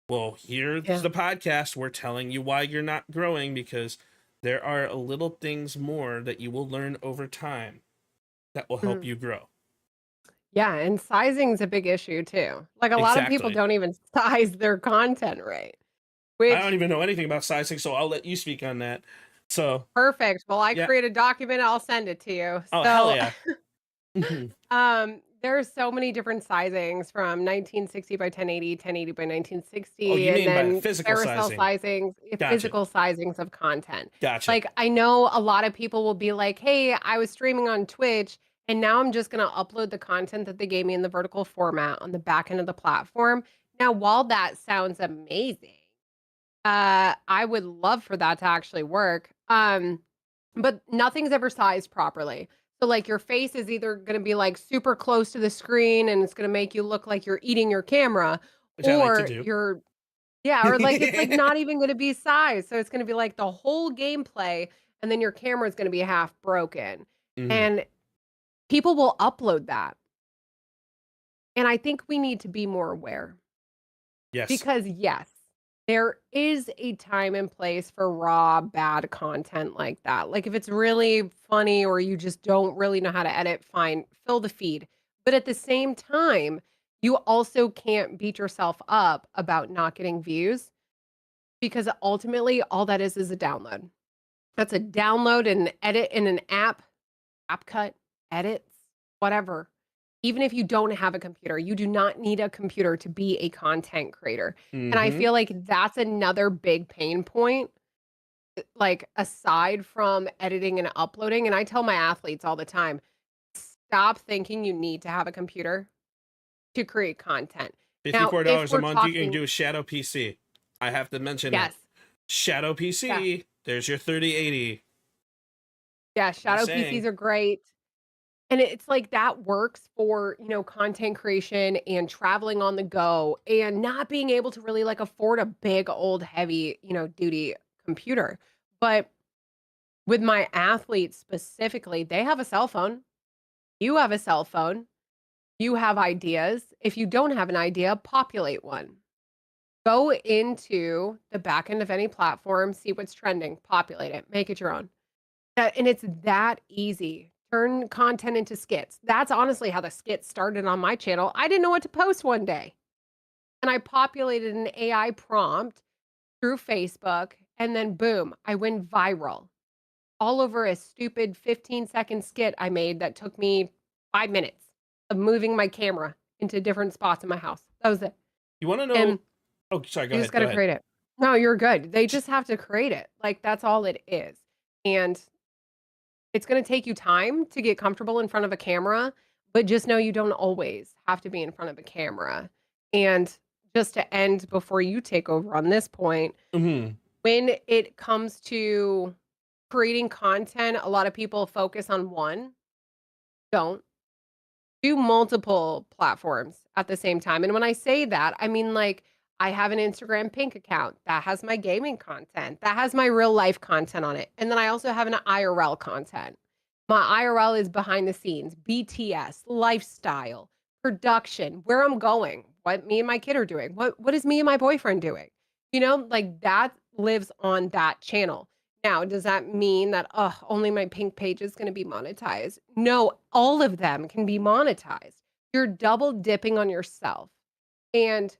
Well, here's the podcast. We're telling you why you're not growing because there are little things more that you will learn over time that will help you grow. Yeah, and sizing's a big issue too. Like a lot of people don't even size their content right. I don't even know anything about sizing, so I'll let you speak on that. So perfect. Well, I create a document, I'll send it to you. Oh, hell yeah. There's so many different sizings from 1960 by 1080, 1080 by 1960, Oh, you and mean then by physical carousel sizing. sizings, Gotcha. physical sizings of content. Gotcha. Like I know a lot of people will be like, hey, I was streaming on Twitch and now I'm just going to upload the content that they gave me in the vertical format on the back end of the platform. Now, while that sounds amazing, I would love for that to actually work. But nothing's ever sized properly. So like your face is either going to be like super close to the screen and it's going to make you look like you're eating your camera, Which I like to or do. or like it's like not even going to be size. So it's going to be like the whole gameplay, and then your camera is going to be half broken. And people will upload that. And I think we need to be more aware. Yes. Because yes, there is a time and place for raw, bad content like that. Like if it's really funny or you just don't really know how to edit, fine, fill the feed. But at the same time, you also can't beat yourself up about not getting views, because ultimately all that is a download. That's a download and an edit in an app cut, edits, whatever. Even if you don't have a computer, you do not need a computer to be a content creator. And I feel like that's another big pain point, like aside from editing and uploading. And I tell my athletes all the time, stop thinking you need to have a computer to create content. $54 a month, you can do a Shadow PC. I have to mention yes. Shadow PC. Yeah. There's your 3080. Yeah, Shadow PCs are great. And it's like that works for, content creation and traveling on the go and not being able to really like afford a big old heavy, duty computer. But with my athletes specifically, they have a cell phone. You have a cell phone. You have ideas. If you don't have an idea, populate one. Go into the back end of any platform, see what's trending, populate it, make it your own. And it's that easy. Turn content into skits. That's honestly how the skits started on my channel. I didn't know what to post one day. And I populated an AI prompt through Facebook, and then boom, I went viral. All over a stupid 15-second skit I made that took me 5 minutes of moving my camera into different spots in my house. That was it. You want to know? And oh, sorry, go you ahead. just got to create it. No, you're good. They just have to create it. Like, that's all it is. And it's going to take you time to get comfortable in front of a camera, but just know you don't always have to be in front of a camera. And just to end before you take over on this point, when it comes to creating content, a lot of people focus on one. Don't. Do multiple platforms at the same time. And when I say that, I mean like I have an Instagram Pink account that has my gaming content, that has my real life content on it. And then I also have an IRL content. My IRL is behind the scenes, BTS, lifestyle, production, where I'm going, what me and my kid are doing, what is me and my boyfriend doing? Like that lives on that channel. Now, does that mean that only my Pink page is going to be monetized? No, all of them can be monetized. You're double dipping on yourself. And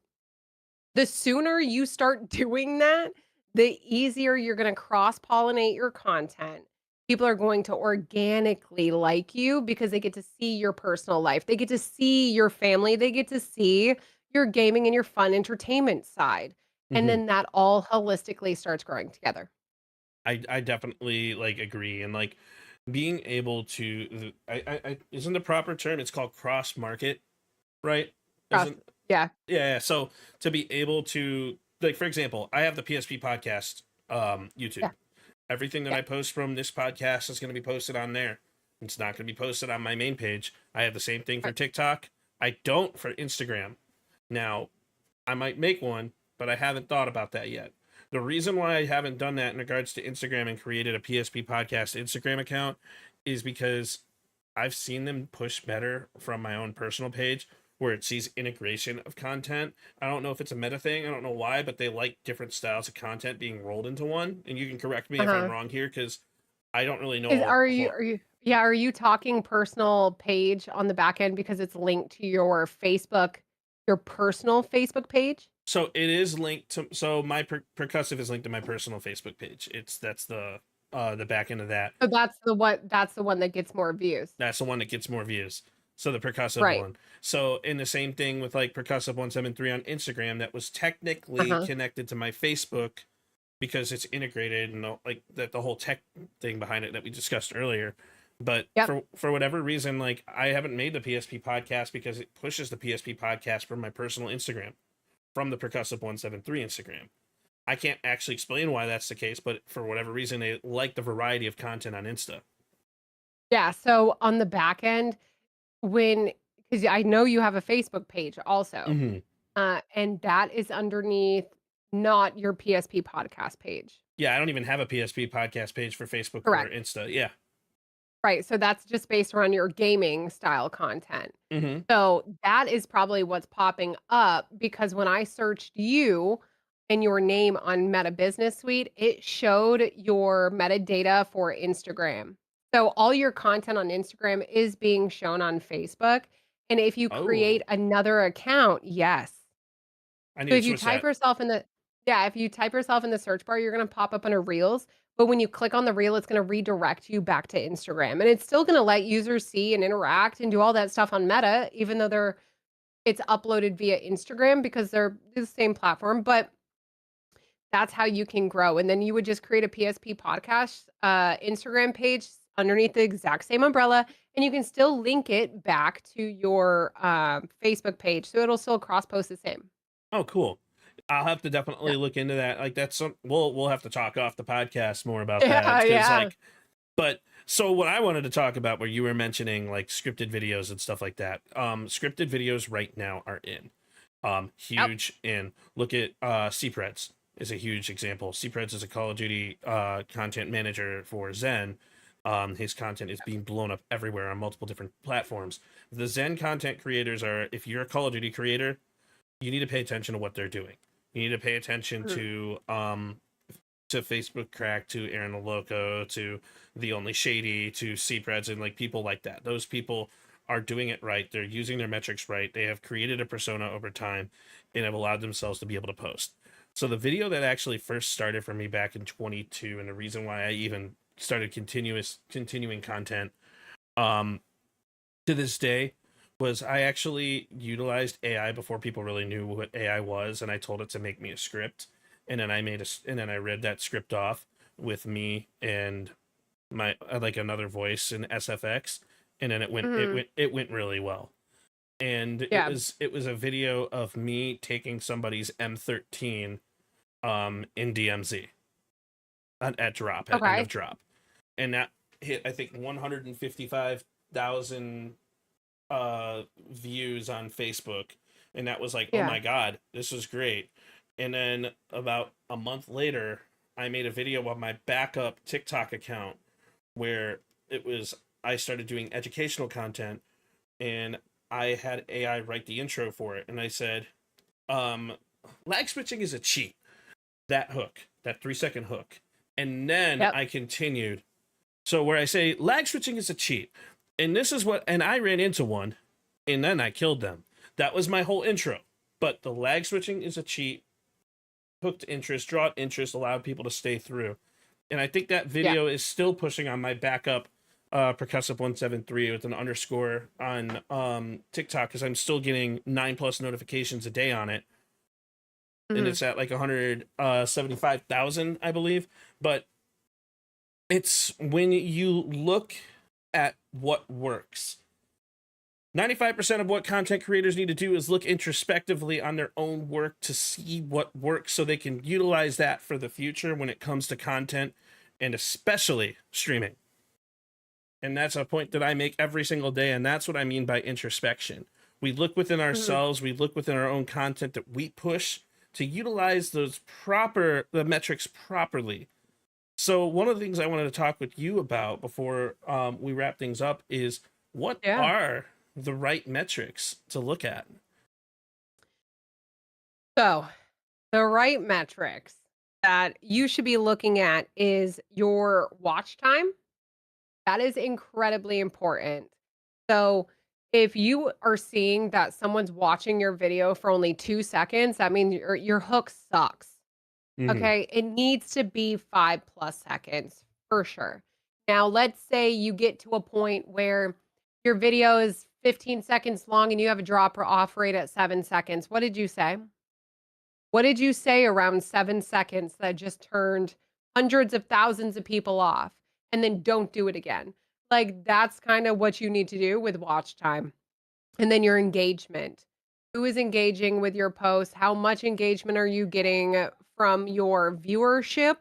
the sooner you start doing that, the easier you're going to cross-pollinate your content. People are going to organically like you because they get to see your personal life. They get to see your family. They get to see your gaming and your fun entertainment side. And then that all holistically starts growing together. I definitely like agree, and like being able to I isn't the proper term, it's called cross market, right? Yeah. So to be able to, like, for example, I have the PSP Podcast YouTube. Yeah. Everything that I post from this podcast is going to be posted on there. It's not going to be posted on my main page. I have the same thing for TikTok. I don't for Instagram. Now, I might make one, but I haven't thought about that yet. The reason why I haven't done that in regards to Instagram and created a PSP Podcast Instagram account is because I've seen them push better from my own personal page where it sees integration of content. I don't know if it's a meta thing. I don't know why, but they like different styles of content being rolled into one. And you can correct me if I'm wrong here, because I don't really know. Are you talking personal page on the back end because it's linked to your Facebook, your personal Facebook page? So it is linked to. So my percussive is linked to my personal Facebook page. That's the back end of that. So that's the one that gets more views. That's the one that gets more views. So the percussive one. So in the same thing with like percussive 173 on Instagram, that was technically connected to my Facebook because it's integrated and the whole tech thing behind it that we discussed earlier. But for whatever reason, like I haven't made the PSP Podcast because it pushes the PSP Podcast from my personal Instagram, from the percussive 173 Instagram. I can't actually explain why that's the case, but for whatever reason, they like the variety of content on Insta. Yeah, so on the back end, because I know you have a Facebook page also, Hmm. and that is underneath not your PSP podcast page. Yeah, I don't even have a PSP podcast page for Facebook or Correct. Insta. Yeah. Right, so that's just based around your gaming style content. Hmm. So that is probably what's popping up because when I searched you and your name on Meta Business Suite, it showed your metadata for Instagram. So all your content on Instagram is being shown on Facebook. And if you Oh, create another account, yes. I need So to if you switch type that. yourself in the yeah, if you type yourself in the search bar, you're gonna pop up under Reels. But when you click on the reel, it's gonna redirect you back to Instagram. And it's still gonna let users see and interact and do all that stuff on Meta, even though it's uploaded via Instagram because they're the same platform. But that's how you can grow. And then you would just create a PSP podcast Instagram page underneath the exact same umbrella, and you can still link it back to your Facebook page. So it'll still cross post the same. Oh, cool. I'll have to Yeah. definitely look into that. Like that's some we'll have to talk off the podcast more about that Yeah, because yeah. like but so what I wanted to talk about where you were mentioning like scripted videos and stuff like that. Scripted videos right now are in. Yep. Huge in. Look at Cpreds is a huge example. Cpreds is a Call of Duty content manager for Zen. His content is being blown up everywhere on multiple different platforms. The Zen content creators are, if you're a Call of Duty creator, you need to pay attention to what they're doing. You need to pay attention to Facebook Crack, to Aaron the Loco, to The Only Shady, to Cpreds, and like people like that. Those people are doing it right. They're using their metrics right. They have created a persona over time and have allowed themselves to be able to post. So the video that actually first started for me back in 22, and the reason why I even started continuing content to this day was I actually utilized AI before people really knew what AI was, and I told it to make me a script, and then I read that script off with me and my like another voice in SFX, and then Mhm. it went really well. And Yeah. it was a video of me taking somebody's M13 in DMZ at drop at end of Okay. drop, and that hit I think 155,000 views on Facebook, and that was like, oh Yeah. my god, this was great. And then about a month later, I made a video on my backup TikTok account where I started doing educational content, and I had AI write the intro for it, and I said, lag switching is a cheat. That hook, that 3-second hook. And then Yep. I continued. So where I say lag switching is a cheat, and this is and I ran into one, and then I killed them. That was my whole intro. But the lag switching is a cheat. Hooked interest, draw interest, allowed people to stay through. And I think that Yeah. video is still pushing on my backup percussive 173 with an underscore on TikTok because I'm still getting 9+ notifications a day on it. And Mhm. it's at like 175,000, I believe. But it's when you look at what works. 95% of what content creators need to do is look introspectively on their own work to see what works so they can utilize that for the future when it comes to content and especially streaming. And that's a point that I make every single day, and that's what I mean by introspection. We look within ourselves, we look within our own content that we push to utilize the metrics properly. So one of the things I wanted to talk with you about before we wrap things up is what Yeah. are the right metrics to look at? So the right metrics that you should be looking at is your watch time. That is incredibly important. So if you are seeing that someone's watching your video for only 2 seconds, that means your hook sucks. Mm-hmm. Okay? It needs to be 5+ seconds for sure. Now, let's say you get to a point where your video is 15 seconds long and you have a drop or off rate at 7 seconds. What did you say? What did you say around 7 seconds that just turned hundreds of thousands of people off? And then don't do it again. Like, that's kinda what you need to do with watch time. And then your engagement. Who is engaging with your post? How much engagement are you getting from your viewership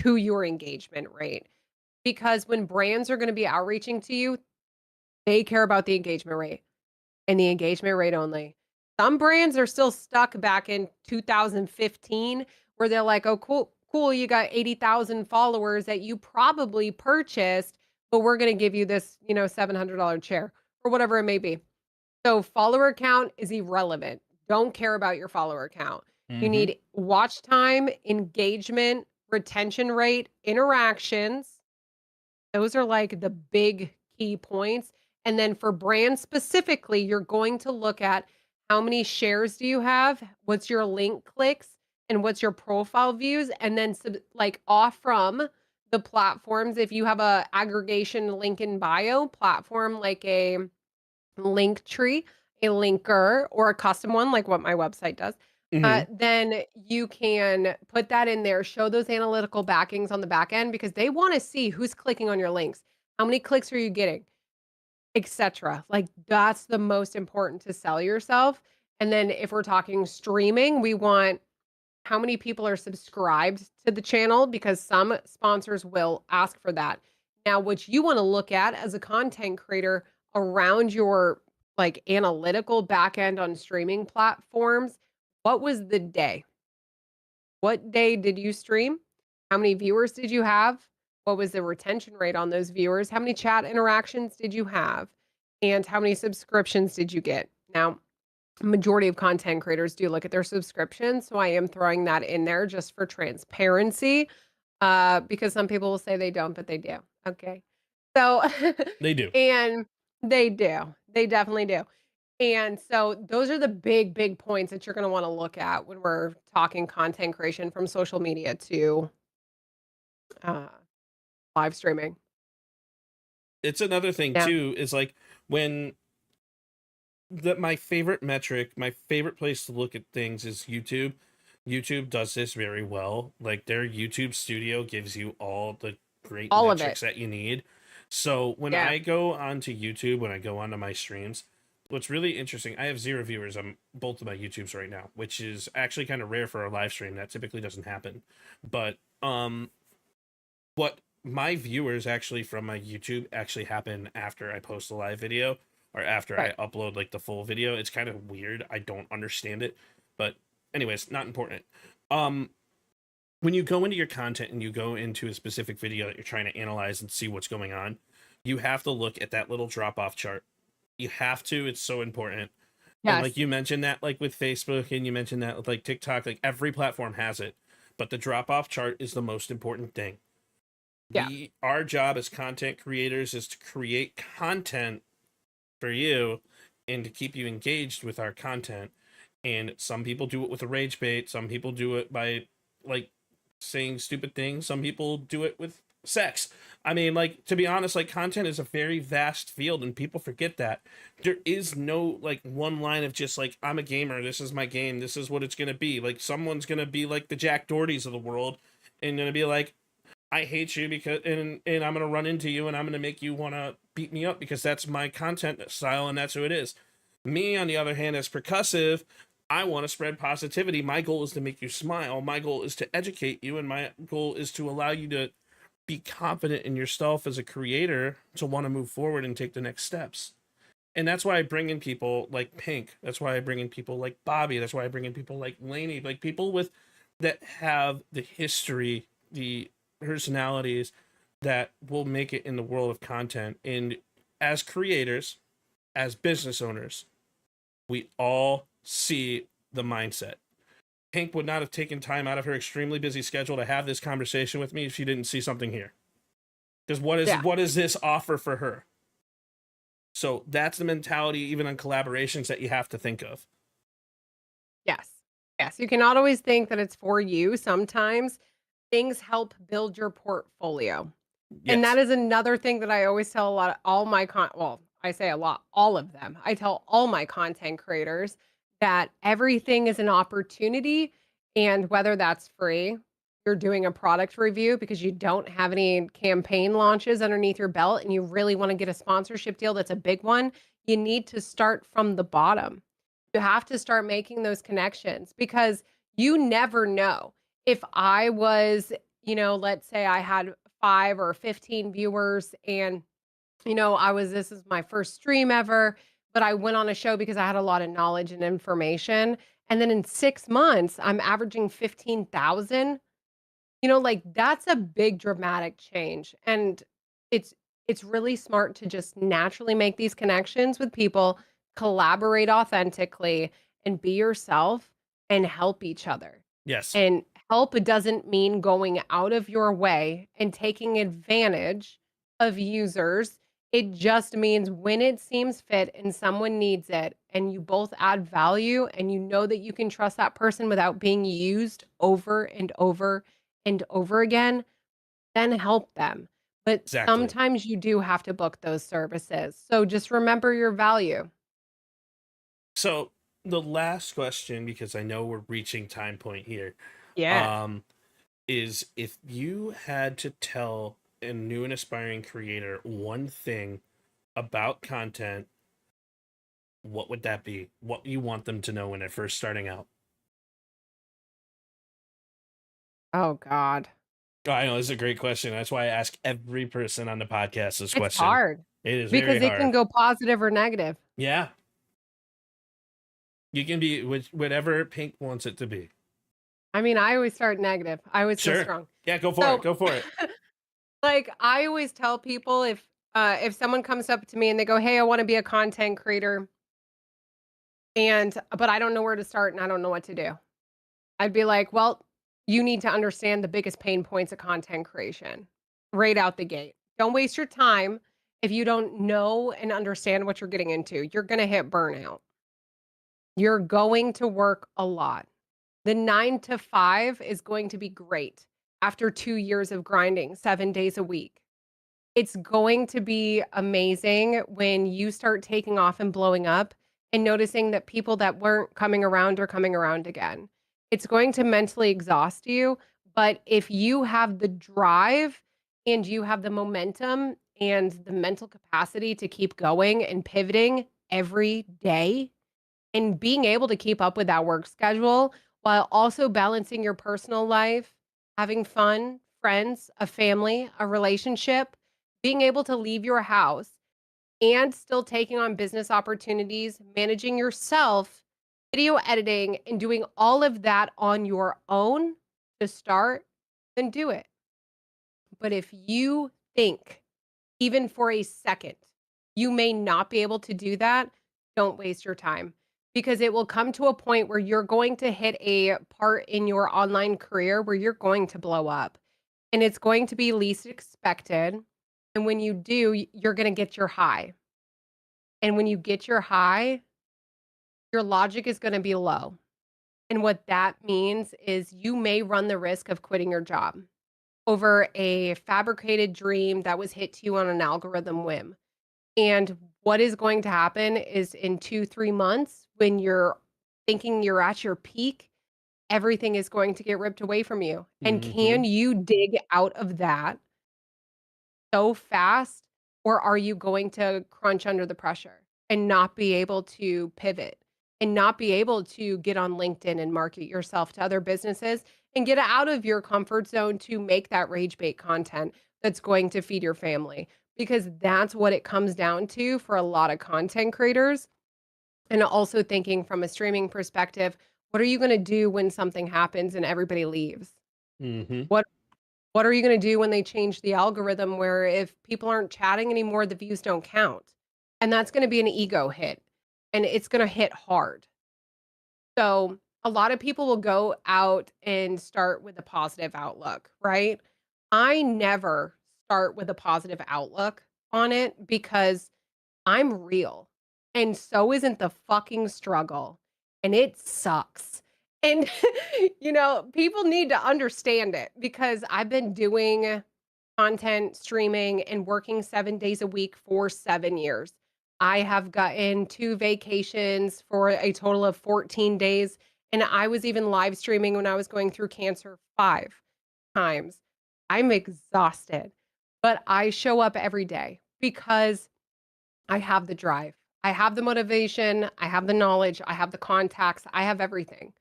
to your engagement rate? because when brands are going to be outreaching to you, they care about the engagement rate and the engagement rate only. Some brands are still stuck back in 2015 where they're like, oh, cool, you got 80,000 followers that you probably purchased, but we're going to give you this, $700 chair or whatever it may be. So follower count is irrelevant. Don't care about your follower count. You need watch time, engagement, retention rate, interactions. Those are like the big key points. And then for brands specifically, you're going to look at how many shares do you have? What's your link clicks? And what's your profile views? And then like off from the platforms, if you have a aggregation link in bio platform, like a Linktree, a linker, or a custom one, like what my website does, then you can put that in there, show those analytical backings on the back end because they want to see who's clicking on your links, how many clicks are you getting, etc. Like that's the most important to sell yourself. And then if we're talking streaming, we want how many people are subscribed to the channel because some sponsors will ask for that. Now, what you want to look at as a content creator around your like analytical backend on streaming platforms, what was the day? What day did you stream? How many viewers did you have? What was the retention rate on those viewers? How many chat interactions did you have? And how many subscriptions did you get? Now, majority of content creators do look at their subscriptions, so I am throwing that in there just for transparency, because some people will say they don't, but they do. Okay, so they do, and they do. They definitely do. And so those are the big points that you're going to want to look at when we're talking content creation from social media to live streaming. It's another thing too, is like when my favorite metric, my favorite place to look at things is YouTube. YouTube does this very well. Like their YouTube studio gives you all the great metrics that you need. So when I go onto YouTube, when I go onto my streams, what's really interesting, I have 0 viewers on both of my YouTubes right now, which is actually kind of rare for a live stream. That typically doesn't happen. But what my viewers actually from my YouTube actually happen after I post a live video or after I upload like the full video. It's kind of weird. I don't understand it. But anyways, not important. When you go into your content and you go into a specific video that you're trying to analyze and see what's going on, you have to look at that little drop-off chart. You have to. It's so important. Yes. And like you mentioned that like with Facebook and you mentioned that with like TikTok, like every platform has it. But the drop-off chart is the most important thing. Yeah. Our job as content creators is to create content for you and to keep you engaged with our content. And some people do it with a rage bait. Some people do it by like saying stupid things. Some people do it with sex. I mean, like, to be honest, like content is a very vast field and people forget that. There is no like one line of just like, I'm a gamer, this is my game, this is what it's gonna be. Like someone's gonna be like the Jack Dohertys of the world and gonna be like, I hate you because and I'm gonna run into you and I'm gonna make you wanna beat me up because that's my content style and that's who it is. Me, on the other hand, as percussive, I want to spread positivity. My goal is to make you smile. My goal is to educate you, and my goal is to allow you to be confident in yourself as a creator to want to move forward and take the next steps. And that's why I bring in people like Pink. That's why I bring in people like Bobby. That's why I bring in people like Lainey, like people with that have the history, the personalities that will make it in the world of content. And as creators, as business owners, we all see the mindset. Pink would not have taken time out of her extremely busy schedule to have this conversation with me if she didn't see something here. Because what is this offer for her? So that's the mentality, even on collaborations, that you have to think of. Yes. You cannot always think that it's for you. Sometimes things help build your portfolio. Yes. And that is another thing that I always tell all my I say a lot, all of them. I tell all my content creators that everything is an opportunity, and whether that's free, you're doing a product review because you don't have any campaign launches underneath your belt and you really want to get a sponsorship deal that's a big one, you need to start from the bottom. You have to start making those connections because you never know. If I was, let's say I had 5 or 15 viewers. And, this is my first stream ever, but I went on a show because I had a lot of knowledge and information. And then in 6 months, I'm averaging 15,000. That's a big dramatic change. And it's it's really smart to just naturally make these connections with people, collaborate authentically, and be yourself and help each other. Yes. And help doesn't mean going out of your way and taking advantage of users. It just means when it seems fit and someone needs it and you both add value and you know that you can trust that person without being used over and over and over again, then help them. But Exactly. sometimes you do have to book those services. So just remember your value. So the last question, because I know we're reaching time point here, Yeah. is if you had to tell a new and aspiring creator one thing about content, what would that be? What you want them to know when they're first starting out? Oh, God. Oh, I know, this is a great question. That's why I ask every person on the podcast this It's question. hard. It is Because very it can hard. go positive or negative. Yeah. You can be whatever Pink wants it to be. I mean, I always start negative. I always feel Sure. strong. Yeah, go for it. Go for it. Like, I always tell people if someone comes up to me and they go, "Hey, I want to be a content creator, but I don't know where to start and I don't know what to do." I'd be like, "Well, you need to understand the biggest pain points of content creation right out the gate. Don't waste your time if you don't know and understand what you're getting into. You're going to hit burnout. You're going to work a lot. The 9 to 5 is going to be great after 2 years of grinding 7 days a week. It's going to be amazing when you start taking off and blowing up and noticing that people that weren't coming around are coming around again. It's going to mentally exhaust you, but if you have the drive and you have the momentum and the mental capacity to keep going and pivoting every day and being able to keep up with that work schedule while also balancing your personal life, having fun, friends, a family, a relationship, being able to leave your house and still taking on business opportunities, managing yourself, video editing, and doing all of that on your own to start, then do it. But if you think, even for a second, you may not be able to do that, don't waste your time because it will come to a point where you're going to hit a part in your online career where you're going to blow up and it's going to be least expected. And when you do, you're going to get your high. And when you get your high, your logic is going to be low. And what that means is you may run the risk of quitting your job over a fabricated dream that was hit to you on an algorithm whim. And what is going to happen is in 2-3 months, when you're thinking you're at your peak, everything is going to get ripped away from you. And can you dig out of that so fast, or are you going to crunch under the pressure and not be able to pivot and not be able to get on LinkedIn and market yourself to other businesses and get out of your comfort zone to make that rage bait content that's going to feed your family? Because that's what it comes down to for a lot of content creators. And also thinking from a streaming perspective, what are you going to do when something happens and everybody leaves? What are you going to do when they change the algorithm where if people aren't chatting anymore, the views don't count? And that's going to be an ego hit and it's going to hit hard. So a lot of people will go out and start with a positive outlook, right? I never start with a positive outlook on it because I'm real and so isn't the fucking struggle and it sucks. And, people need to understand it because I've been doing content, streaming, and working 7 days a week for 7 years. I have gotten 2 vacations for a total of 14 days. And I was even live streaming when I was going through cancer 5 times. I'm exhausted, but I show up every day because I have the drive. I have the motivation. I have the knowledge. I have the contacts. I have everything.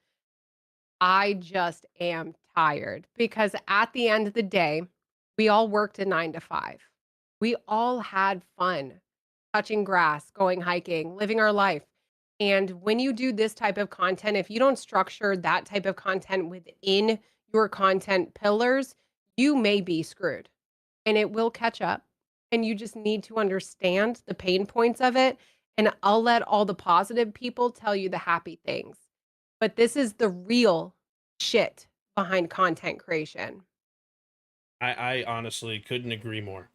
I just am tired because at the end of the day, We all worked a 9 to 5. We all had fun touching grass, going hiking, living our life. And when you do this type of content, if you don't structure that type of content within your content pillars, you may be screwed and it will catch up. And you just need to understand the pain points of it. And I'll let all the positive people tell you the happy things. But this is the real shit behind content creation. I honestly couldn't agree more.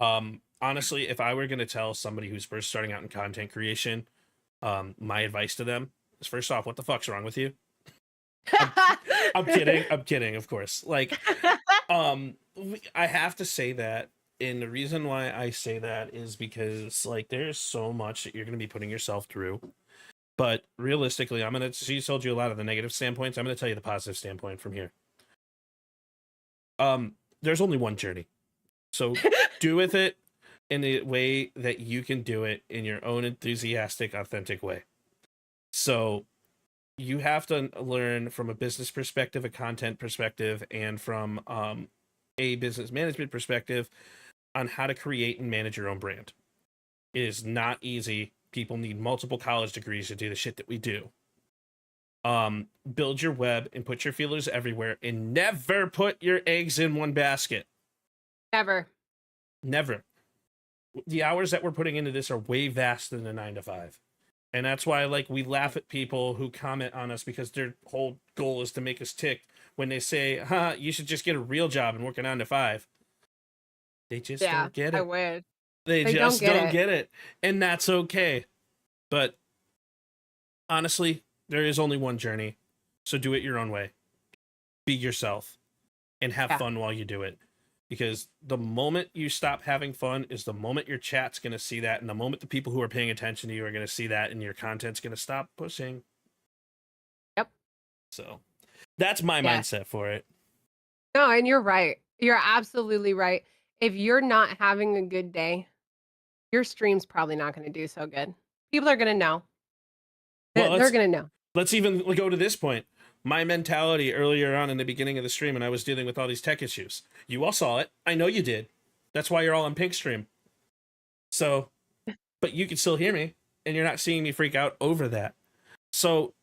Honestly, if I were going to tell somebody who's first starting out in content creation, my advice to them is, first off, what the fuck's wrong with you? I'm kidding, of course. Like, I have to say that, and the reason why I say that is because, like, there's so much that you're going to be putting yourself through. But realistically, she told you a lot of the negative standpoints. I'm going to tell you the positive standpoint from here. There's only one journey. So do with it in the way that you can do it in your own enthusiastic, authentic way. So you have to learn from a business perspective, a content perspective, and from a business management perspective on how to create and manage your own brand. It is not easy. People need multiple college degrees to do the shit that we do. Build your web and put your feelers everywhere, and never put your eggs in one basket. Never. The hours that we're putting into this are way vast than the 9 to 5. And that's why, like, we laugh at people who comment on us because their whole goal is to make us tick when they say, you should just get a real job and work a 9 to 5. They just don't get it. I would. They just don't get it. And that's okay. But honestly, there is only one journey. So do it your own way. Be yourself and have fun while you do it. Because the moment you stop having fun is the moment your chat's going to see that. And the moment the people who are paying attention to you are going to see that, and your content's going to stop pushing. Yep. So that's my mindset for it. No, and you're right. You're absolutely right. If you're not having a good day, your stream's probably not going to do so good. People are going to know. Well, they're going to know. Let's even go to this point. My mentality earlier on in the beginning of the stream, when I was dealing with all these tech issues. You all saw it. I know you did. That's why you're all on pink stream. So, but you can still hear me, and you're not seeing me freak out over that. So,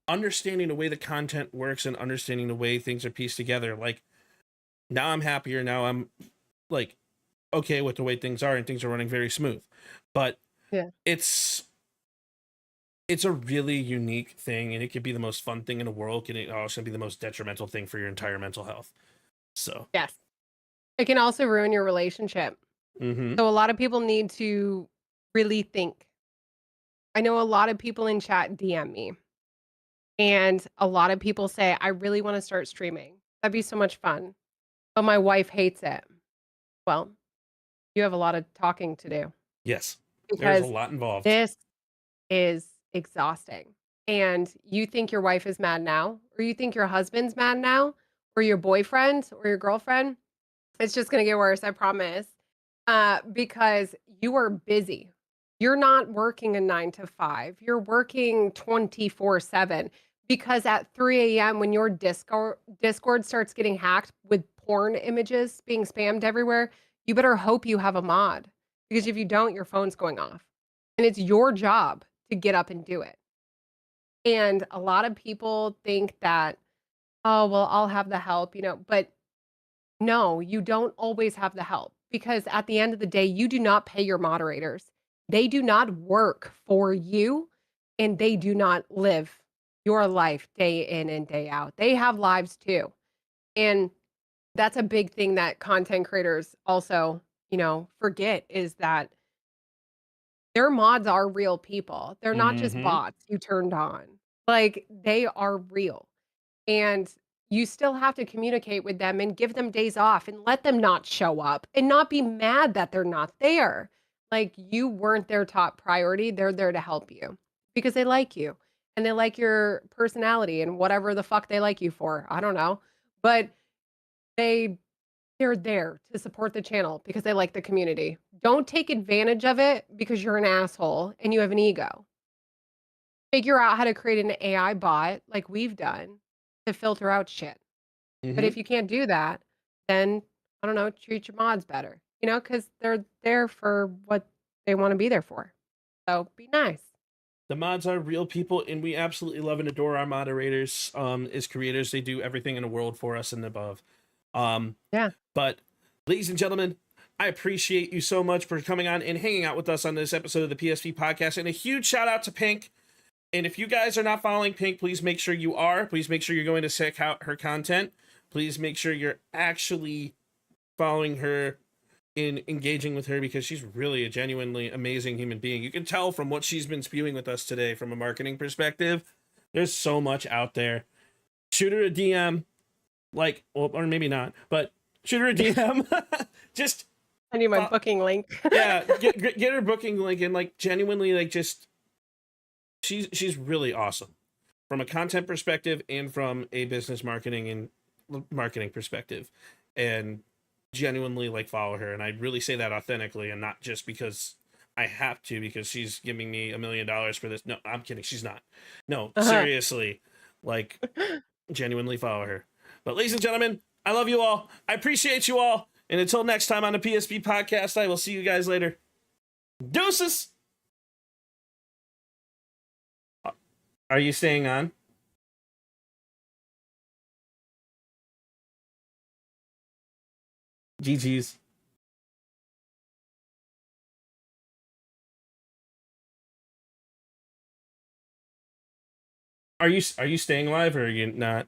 understanding the way the content works and understanding the way things are pieced together, like, now I'm happier. Now I'm, like, okay with the way things are, and things are running very smooth. But it's a really unique thing, and it could be the most fun thing in the world. Can it also be the most detrimental thing for your entire mental health? So yes, it can also ruin your relationship. Mm-hmm. So a lot of people need to really think. I know a lot of people in chat DM me, and a lot of people say, I really want to start streaming. That'd be so much fun. But my wife hates it. Well, you have a lot of talking to do. Yes, because there's a lot involved. This is exhausting. And you think your wife is mad now, or you think your husband's mad now, or your boyfriend or your girlfriend. It's just going to get worse, I promise. Because you are busy. You're not working a 9 to 5. You're working 24/7. Because at 3 a.m. when your Discord starts getting hacked with porn images being spammed everywhere, you better hope you have a mod. Because if you don't, your phone's going off. And it's your job to get up and do it. And a lot of people think that, oh, well, I'll have the help, but no, you don't always have the help, because at the end of the day, you do not pay your moderators. They do not work for you, and they do not live your life day in and day out. They have lives too. And that's a big thing that content creators also, forget, is that their mods are real people. They're not just bots you turned on. Like, they are real. And you still have to communicate with them and give them days off and let them not show up and not be mad that they're not there. Like, you weren't their top priority. They're there to help you because they like you and they like your personality and whatever the fuck they like you for. I don't know. But they're there to support the channel because they like the community. Don't take advantage of it because you're an asshole and you have an ego. Figure out how to create an AI bot like we've done to filter out shit. But if you can't do that, then I don't know, treat your mods better, because they're there for what they want to be there for. So be nice. The mods are real people, and we absolutely love and adore our moderators. As creators, they do everything in the world for us and above. Yeah. But, ladies and gentlemen, I appreciate you so much for coming on and hanging out with us on this episode of the PSP Podcast. And a huge shout out to Pink. And if you guys are not following Pink, please make sure you are. Please make sure you're going to check out her content. Please make sure you're actually following her and engaging with her, because she's really a genuinely amazing human being. You can tell from what she's been spewing with us today from a marketing perspective. There's so much out there. Shoot her a DM, or maybe not, but shoot her a DM. Just I need my booking link. yeah, get her booking link, and genuinely just she's really awesome from a content perspective and from a business marketing perspective, and genuinely follow her. And I really say that authentically and not just because I have to, because she's giving me $1 million for this. No, I'm kidding. She's not. No, seriously, genuinely follow her. But ladies and gentlemen, I love you all. I appreciate you all. And until next time on the PSP Podcast, I will see you guys later. Deuces! Are you staying on? GG's. Are you staying live, or are you not?